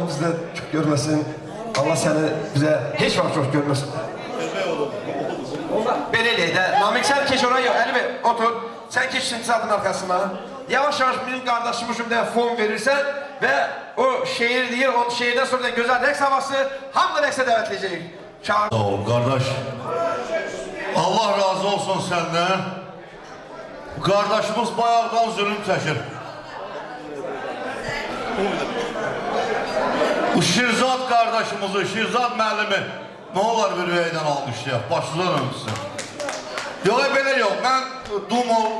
bizi de çok görmesin. Allah seni bize hiç vakit çok görmesin. Belə eləyək də. Namik sen keç oraya yok. Əli Bey otur. Sen keç intizamın arkasına. Yavaş yavaş benim kardeşim şimdi fon verirsen ve o şehir değil, o şehirden sonra da güzel reks havası hamda rekse davetleyecek. Çağır. Sağ ol kardeş. Allah razı olsun senden. Kardeşimiz bayağıdan zulüm çəkir. Bu Şirzad kardeşimizi, Şirzad müəllimi ne olar bir ürəkdən almışdı ya, başlıdan ömürsün. Yox, belə yox, mən Dumov,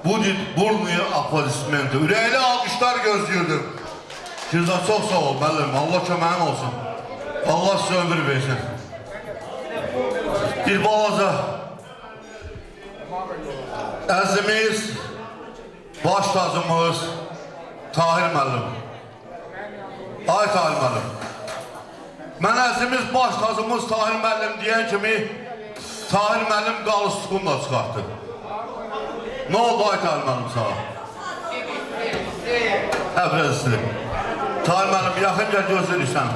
Budit, Burnu'ya aplodismenti, ürəkli almışlar gözlüyordum. Şirzad çok sağ ol müəllim, Allah köməyin olsun. Allah size ömür versin. Bir balaca əzimiz, baş tacımız Tahir müəllim. Ay Tahir müəllim. Mən əzimiz, baş tacımız Tahir müəllim deyən kimi Tahir müəllim qalıstuğunu da çıxartdı. Ne oldu ay Tahir müəllim sana? Biraz istedim. Tahir müəllim yaxın gəl gözlədik sən.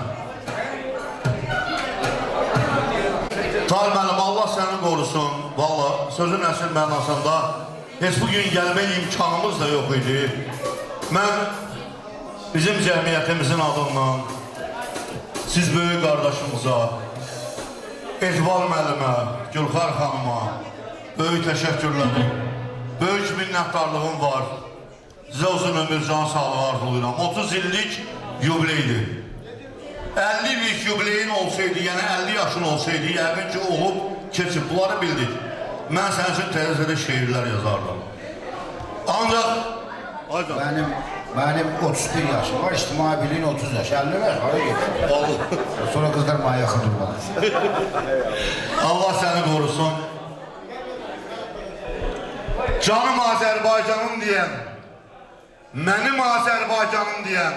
Tahir müəllim, Allah səni qorusun. Valla sözün əsl mənasında heç bugün gəlmək imkanımız da yox idi. Mən bizim cəmiyyətimizin adından siz böyük qardaşımıza, Ecval müəllimə, Gülxar xanıma böyük təşəkkürlərim. Böyük minnətdarlığım var. Sizə uzun ömür, can sağlığı arzulayıram. 30 illik yubileydir. 50 illik yubileyin olsaydı, yəni 50 yaşın olsaydı, yəqin ki olub, keçib, bunları bildik. Mən sənin üçün tezədə şeirlər yazardım. Ancaq Benim 31 yaşım var, ictimai birliğin 30 yaş. 50 ver, hayır getir. Sonra kızlar bana yakın durmalı. Allah səni qorusun. Canım Azərbaycanım deyən, mənim Azərbaycanım deyən,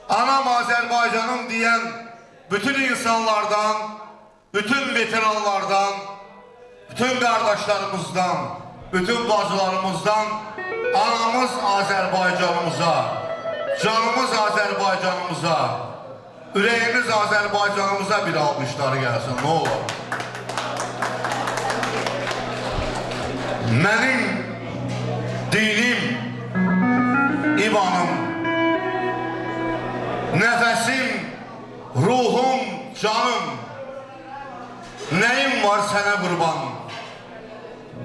anam Azərbaycanım deyən bütün insanlardan, bütün veteranlardan, bütün kardeşlerimizden, bütün bacılarımızdan anamız Azərbaycanımıza, canımız Azərbaycanımıza, ürəyimiz Azərbaycanımıza bir almışları gelsin, ne olur. Mənim dinim, imanım, nəfəsim, ruhum, canım, nəyim var sənə qurban?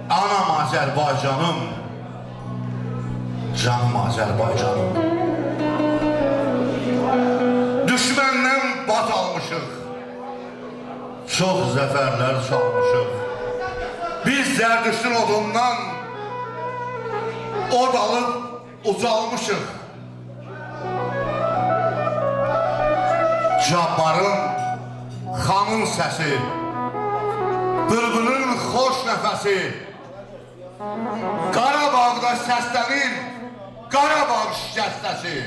Anam Azərbaycanım, canım Azərbaycanım. Düşməndən bat almışıq, çox zəfərlər çalmışıq. Biz Zərdüştün odundan od alıb ucalmışıq. Cabbarın, xanın səsi, bülbülün xoş nəfəsi, Qarabağda səslənir Qarabağ şikəstəsi.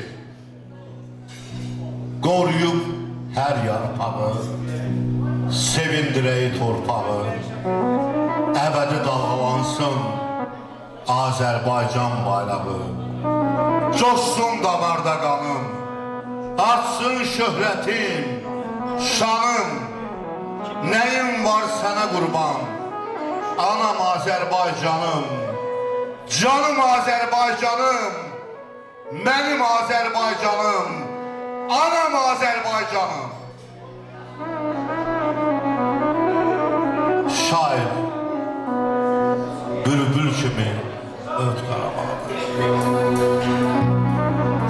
Qoruyub hər yarpağı, sevindirək torpağı, əbədi dalğalansın Azərbaycan bayrağı. Coşsun damarda qanım, artsın şöhrətim, şanım, nəyim var sənə qurban? Anam Azərbaycanım, canım Azərbaycanım, mənim Azərbaycanım, anam Azərbaycanım. Şair, bülbül kimi öt Qarabağ.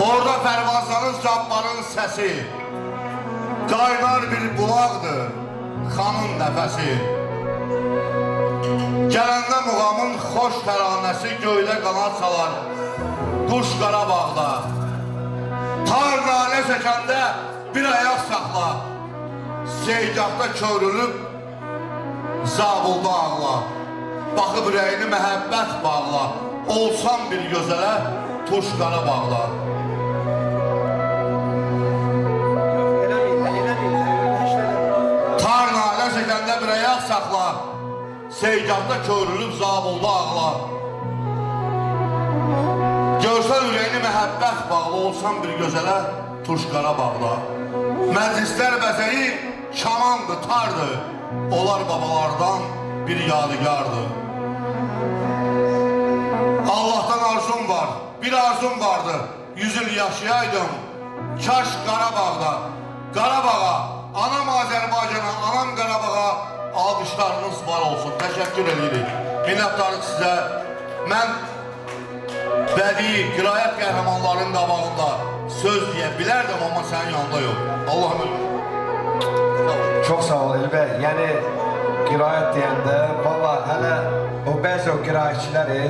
Orada Fərvazanın, Cabbarın səsi, qaynar bir bulaqdır, xanın nəfəsi. Gələndə muğamın xoş təranəsi göydə qanat salar, quş Qarabağda. Tar nalə çəkəndə bir ayaq saxla, Seygahda körülüb, Zabulda ağla. Baxıb ürəyini məhəbbət bağla, olsan bir gözələ, tuş Qarabağda. Tar nalə çəkəndə bir ayaq saxla, Seygahda körülüb, Zabulda ağla. Görsən ürəyini məhəbbət bağlı, olsan bir gözələ, tuş Qarabağda. Məclislər bəzəyir, şamandı, tardı. Onlar babalardan bir yadigardı. Allah'tan arzum var, bir arzum vardı. 100 il yaşayaydım, kaş Qarabağda. Qarabağa, anam Azərbaycana, anam Qarabağa alqışlarınız var olsun. Təşəkkür edirik. Minnətdarıq sizə. Mən bədii, qirayət qəhrəmanlarının qabağında söz deyə bilərdim, amma sənin yanında yox. Allah'ım. Çok sağ ol Eli Bey. Yani qiraət deyəndə, vallahi hələ o bəzi o qiraətçiləri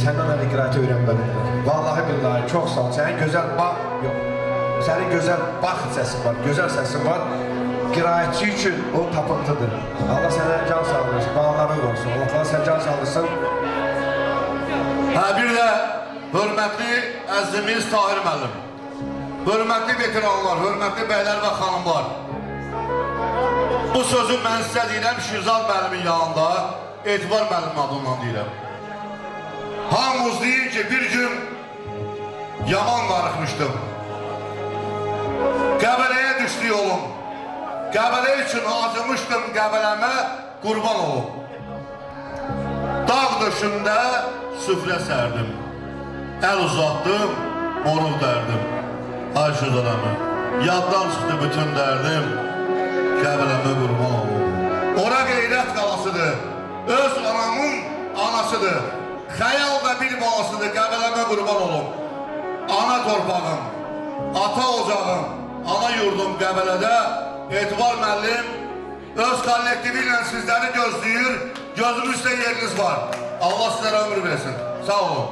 səndən hələ qiraəti öyrənməlidirlər. Vallahi billahi çok sağ ol. Sənin gözəl yox. Sənin gözəl səsin var, gözəl səsin var. Qiraətçi üçün o tapıntıdır. Allah sənə can sağlırsın, bağların olsun. Allah sənə can sağlırsın. Bir də hörmətli əzizimiz Tahir müəllim. Hörmətli veteranlar, hörmətli bəylər və xanımlar. Bu sözü mən sizə deyirəm Şirzad müəllimin yanında, Etibar müəllimin adından deyirəm. Hamımız deyir ki, bir gün yaman qarıxmışdım. Qəbələyə düşdü yolum. Qəbələ üçün acımışdım, Qəbələmə qurban olum. Dağ döşündə süfrə sərdim. Əl uzatdım, moruq dərdim. Ay Şüzələmi, yaddan çıxdı bütün dərdim. Qəbələmə qurban olum. Ora qeyrət qalasıdır, öz anamın anasıdır. Xəyal və bir balasıdır, Qəbələmə qurban olum. Ana torpağım, ata ocağım, ana yurdum Qəbələdə Etibar müəllim öz kollektivi ilə sizləri gözləyir, gözümüzdə yeriniz var. Allah sizlərə ömür versin. Sağ olun.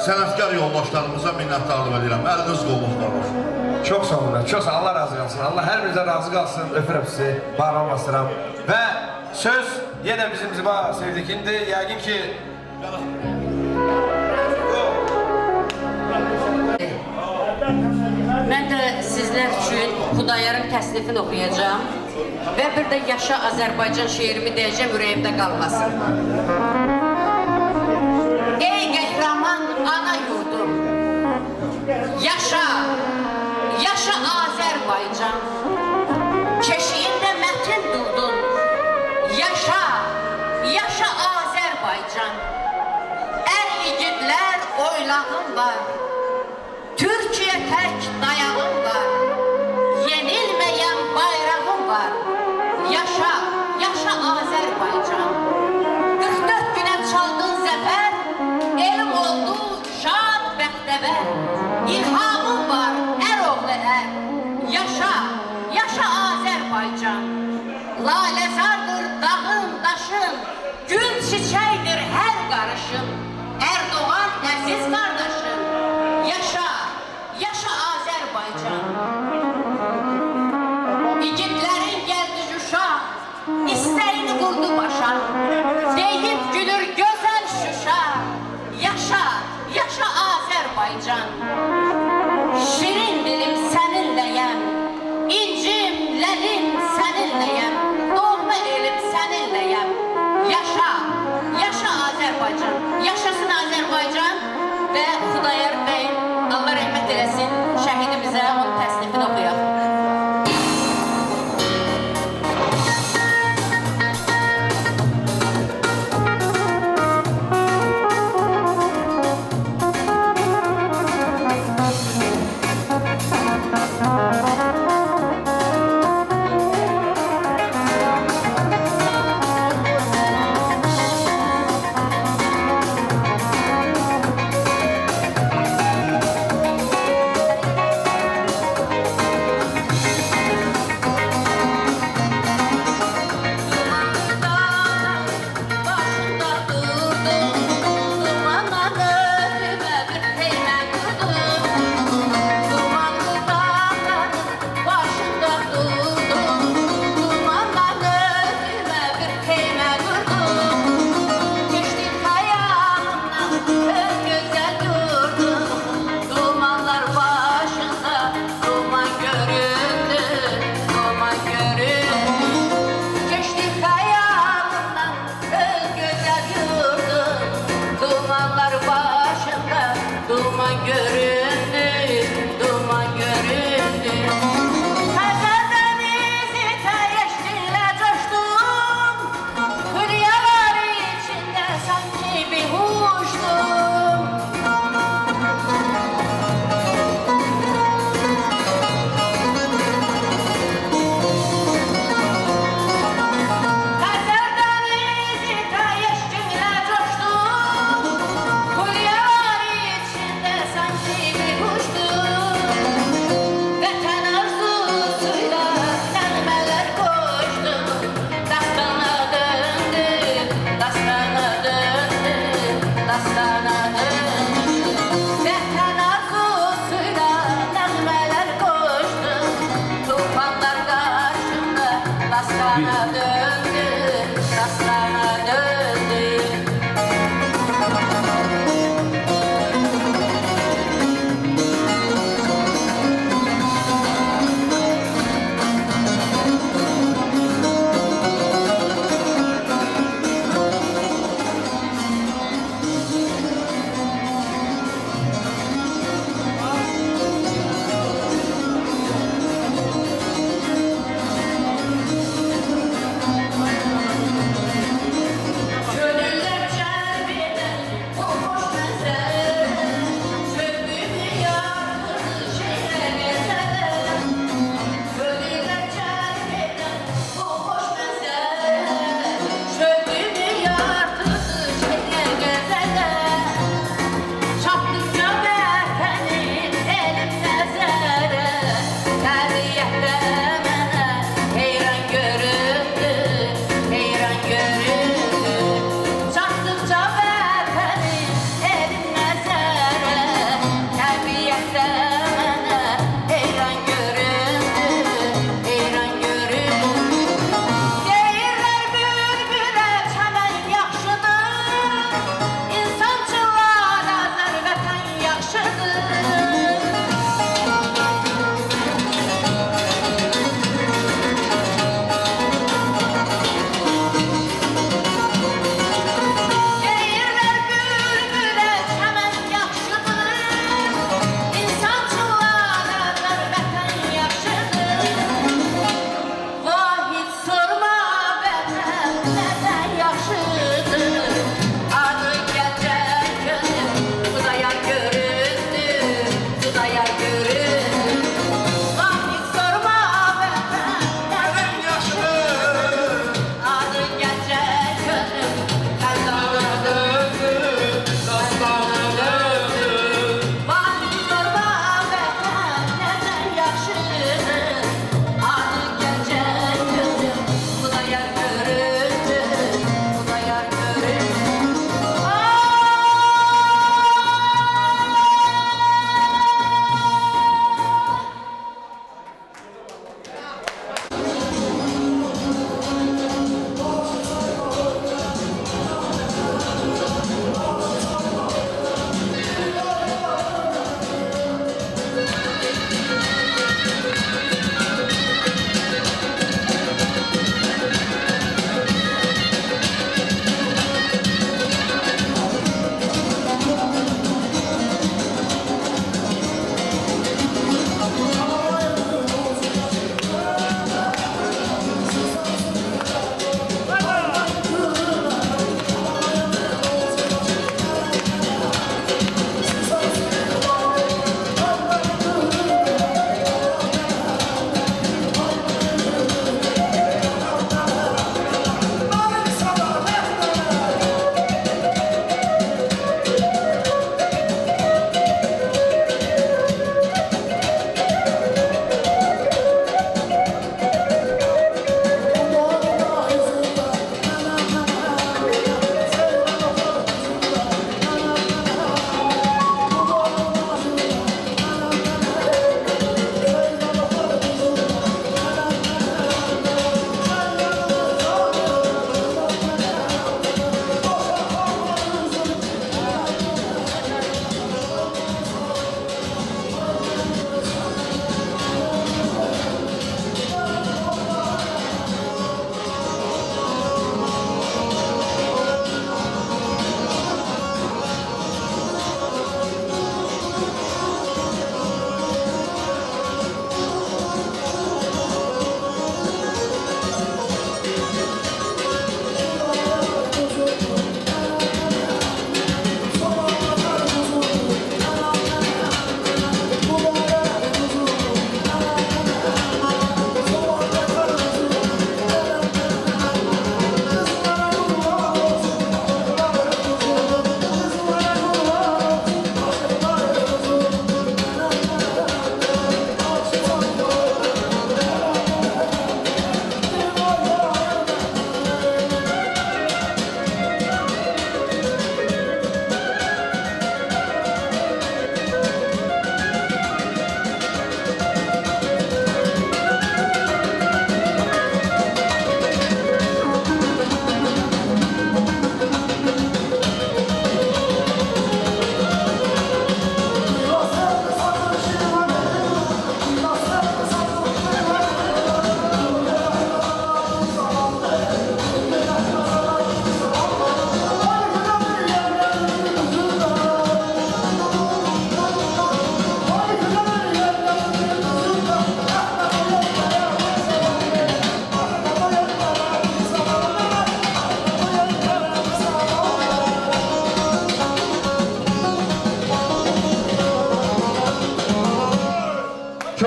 Sənətkar yoldaşlarımıza minnətdarlıq edirəm. Əliniz qolunuz var olsun. Çok sağ olun. Çok sağ olun. Allah razı kalsın. Allah her birinize razı kalsın. Öpürüm sizi. Bağrıma bastıram. Ve söz yenə bizim sevdikindi. Yəqin ki Mən də sizlər üçün Xudayarın təslifini oxuyacağım və bir də Yaşa Azərbaycan şeirimi deyəcəm, ürəyimdə qalmasın. Ey qəhrəman ana yurdum, yaşa, yaşa Azərbaycan, keşiyində mətin durdun, yaşa, yaşa Azərbaycan, igidlər oylağım var, Türkiye tək dayağım var, yenilməyən bayrağım var, yaşa, yaşa Azərbaycan. 44 günə çaldın zəfər, elim oldu şad bəxtəvər, İlhamım var, oğlu yaşa, yaşa Azərbaycan. Lalezardır dağın, daşın, gül çiçəkdir hər qarışın, Erdoğan əziz qardaşım, yaşa, yaşa Azərbaycan. İgidlərin gəldi Şuşa, istəyini qurdu başa, deyib gülür gözəl Şuşa, yaşa, yaşa Azərbaycan. Şirin dilim səninləyəm, incim, ləlim səninləyəm, doğma elim səninləyəm, yaşa, yaşa Azərbaycan. Yaşasın Azərbaycan və Xudayar bəy, Allah rəhmət eləsin, şəhidimizə onun təslifini oxuyaq. Duman göründü, duman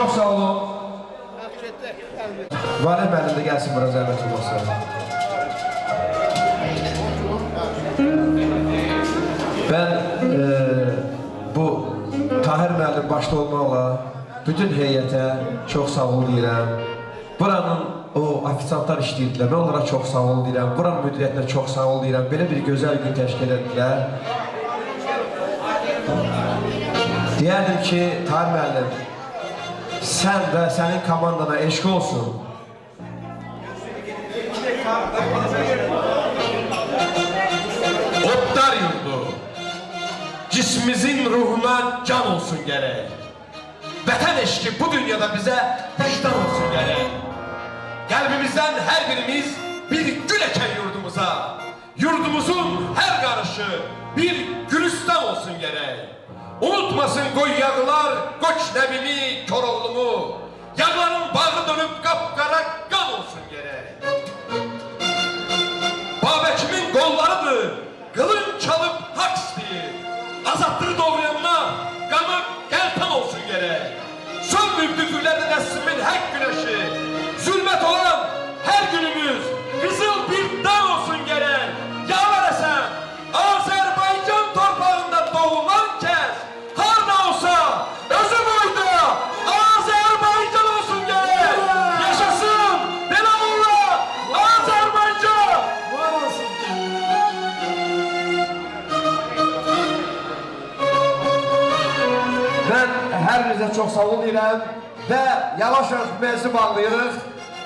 Çox sağ olun. Valih müəllim də gəlsin bura zəhmət olmasa. Ben bu Tahir müəllim başta olmaqla bütün heyətə çox sağ ol deyirəm. Buranın o ofisantlar işləyirdilər, mən onlara çox sağ ol deyirəm. Buranın müdiriyyətinə çox sağ ol deyirəm. Belə bir gözəl gün təşkil edildilər. Deyərdim ki, Tahir müəllim, sən və sənin komandana eşq olsun. Otlar yurdu, cismimizin ruhuna can olsun gerek. Vətən eşki bu dünyada bize vicdan olsun gerek. Kalbimizden her birimiz bir gül eken yurdumuza, yurdumuzun her karışı bir gülistan olsun gerek. Unutmasın koy yağlar, koç nebimi, Koroğlumu. Yağların bağı dönüp kapkara kan olsun gerek. Babekimin kollarıdır, kılın çalıp hak isteyir. Azatlığı doğrayanlar, kanı geltan olsun gerek. Sönmüp düfürlerde neslimin hak güneşi. Zulmet olan her günümüz kızıl bir dağ olsun gerek. Yağlar esen, Azerbaycan torpağında doğulan kez, harda olsa, özü boyda, Azerbaycan olsun gerek. Yaşasın, Belamullah, Azerbaycan. Var olsun. Ben her birinize çok sağ olun deyirəm ve yavaş yavaş mevzu bağlayırıq.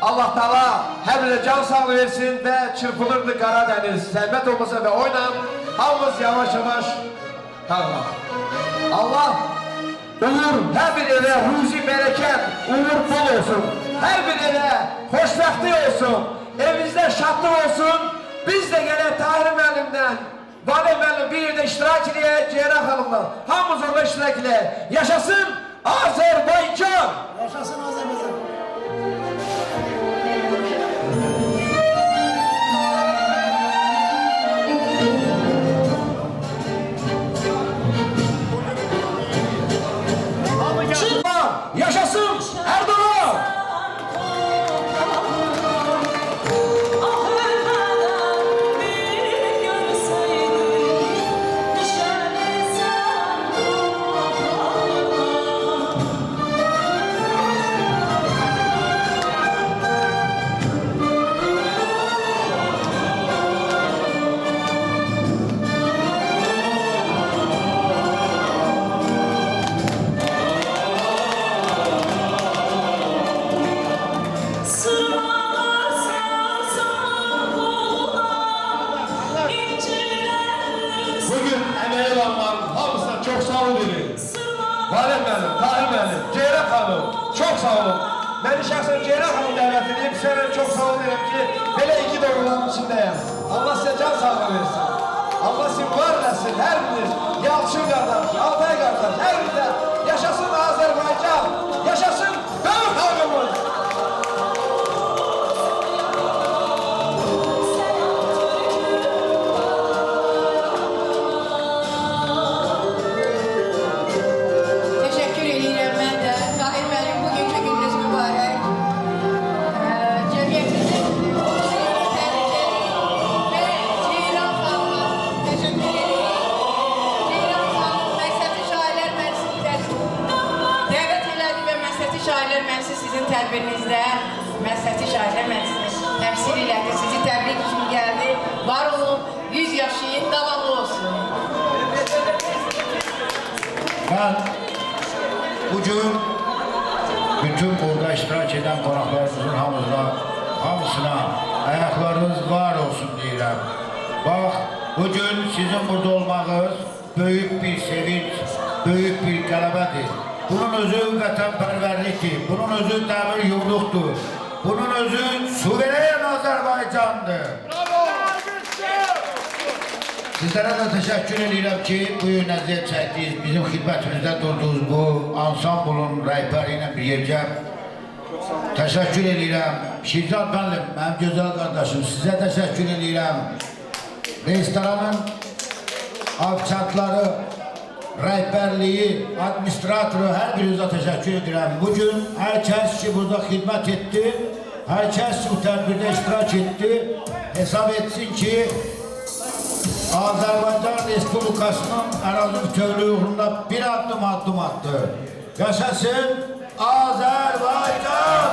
Allah Teala her birine can sağlığı versin ve çırpınırdı Karadeniz. Zəhmət olmasa ve oynan, hamımız yavaş yavaş kalma. Allah uğur, her bir eve ruzi bereket, uğur bol olsun. Her bir eve hoşbəxtlik olsun. Evinizde şadlıq olsun. Biz de gene Tahir müəllimdən, Valih müəllim bir yerde iştirak edeye, Ceyran hanımla. Hamımız orada iştirak edeye. Yaşasın Azerbaycan! Yaşasın Azerbaycan! Yaşasın Erdoğan! Çok sağ olun dedi. Valih müəllim, Tahir müəllim, Ceyran xanım, çok sağ olun. Beni şahsen Ceyran xanım dəvət edib, sizə çok sağ olun deyirəm ki, belə iki doğruların içindəyəm. Allah size can sağlığı versin. Allah sizi var eləsin, hər biriniz, Yalçın qardaş, Altay qardaş, hər birində yaşasın Azərbaycan, yaşasın böyük xalqımız. Şairlər Məclisi sizin tədbirinizdə Məsləhəti Şairlər Məclisi təmsil elədi, sizi təbrik üçün gəldi. Var olun, 100 yaşayın, davamlı olsun. Ben bugün bütün burada iştirak eden konaklarımızın hamısına ayaklarınız var olsun deyirəm. Bak, bugün sizin burada olmağınız büyük bir sevinç, büyük bir qələbədir. Bunun özü vətənpərvərlikdir, bunun özü dəmir yumruqdur, bunun özü suveren Azərbaycandır. Sizlərə də təşəkkür edirəm ki, bu gün əziyyət çəkdiniz, bizim xidmətimizdə durduğunuz bu ansamblun rəhbəri ilə bir yercə təşəkkür edirəm. Şirzad müəllim, mənim gözəl qardaşım, sizə təşəkkür edirəm. Restoranın ofisantları, rəhbərliyi, administratoru, hər birinizə təşəkkür edirəm. Bugün hər kəs ki, burada xidmət etdi, hər kəs bu tədbirdə iştirak etdi, hesab etsin ki, Azərbaycan Respublikasının ərazi bütövlüyü uğrunda bir addım attı. Yaşasın Azərbaycan!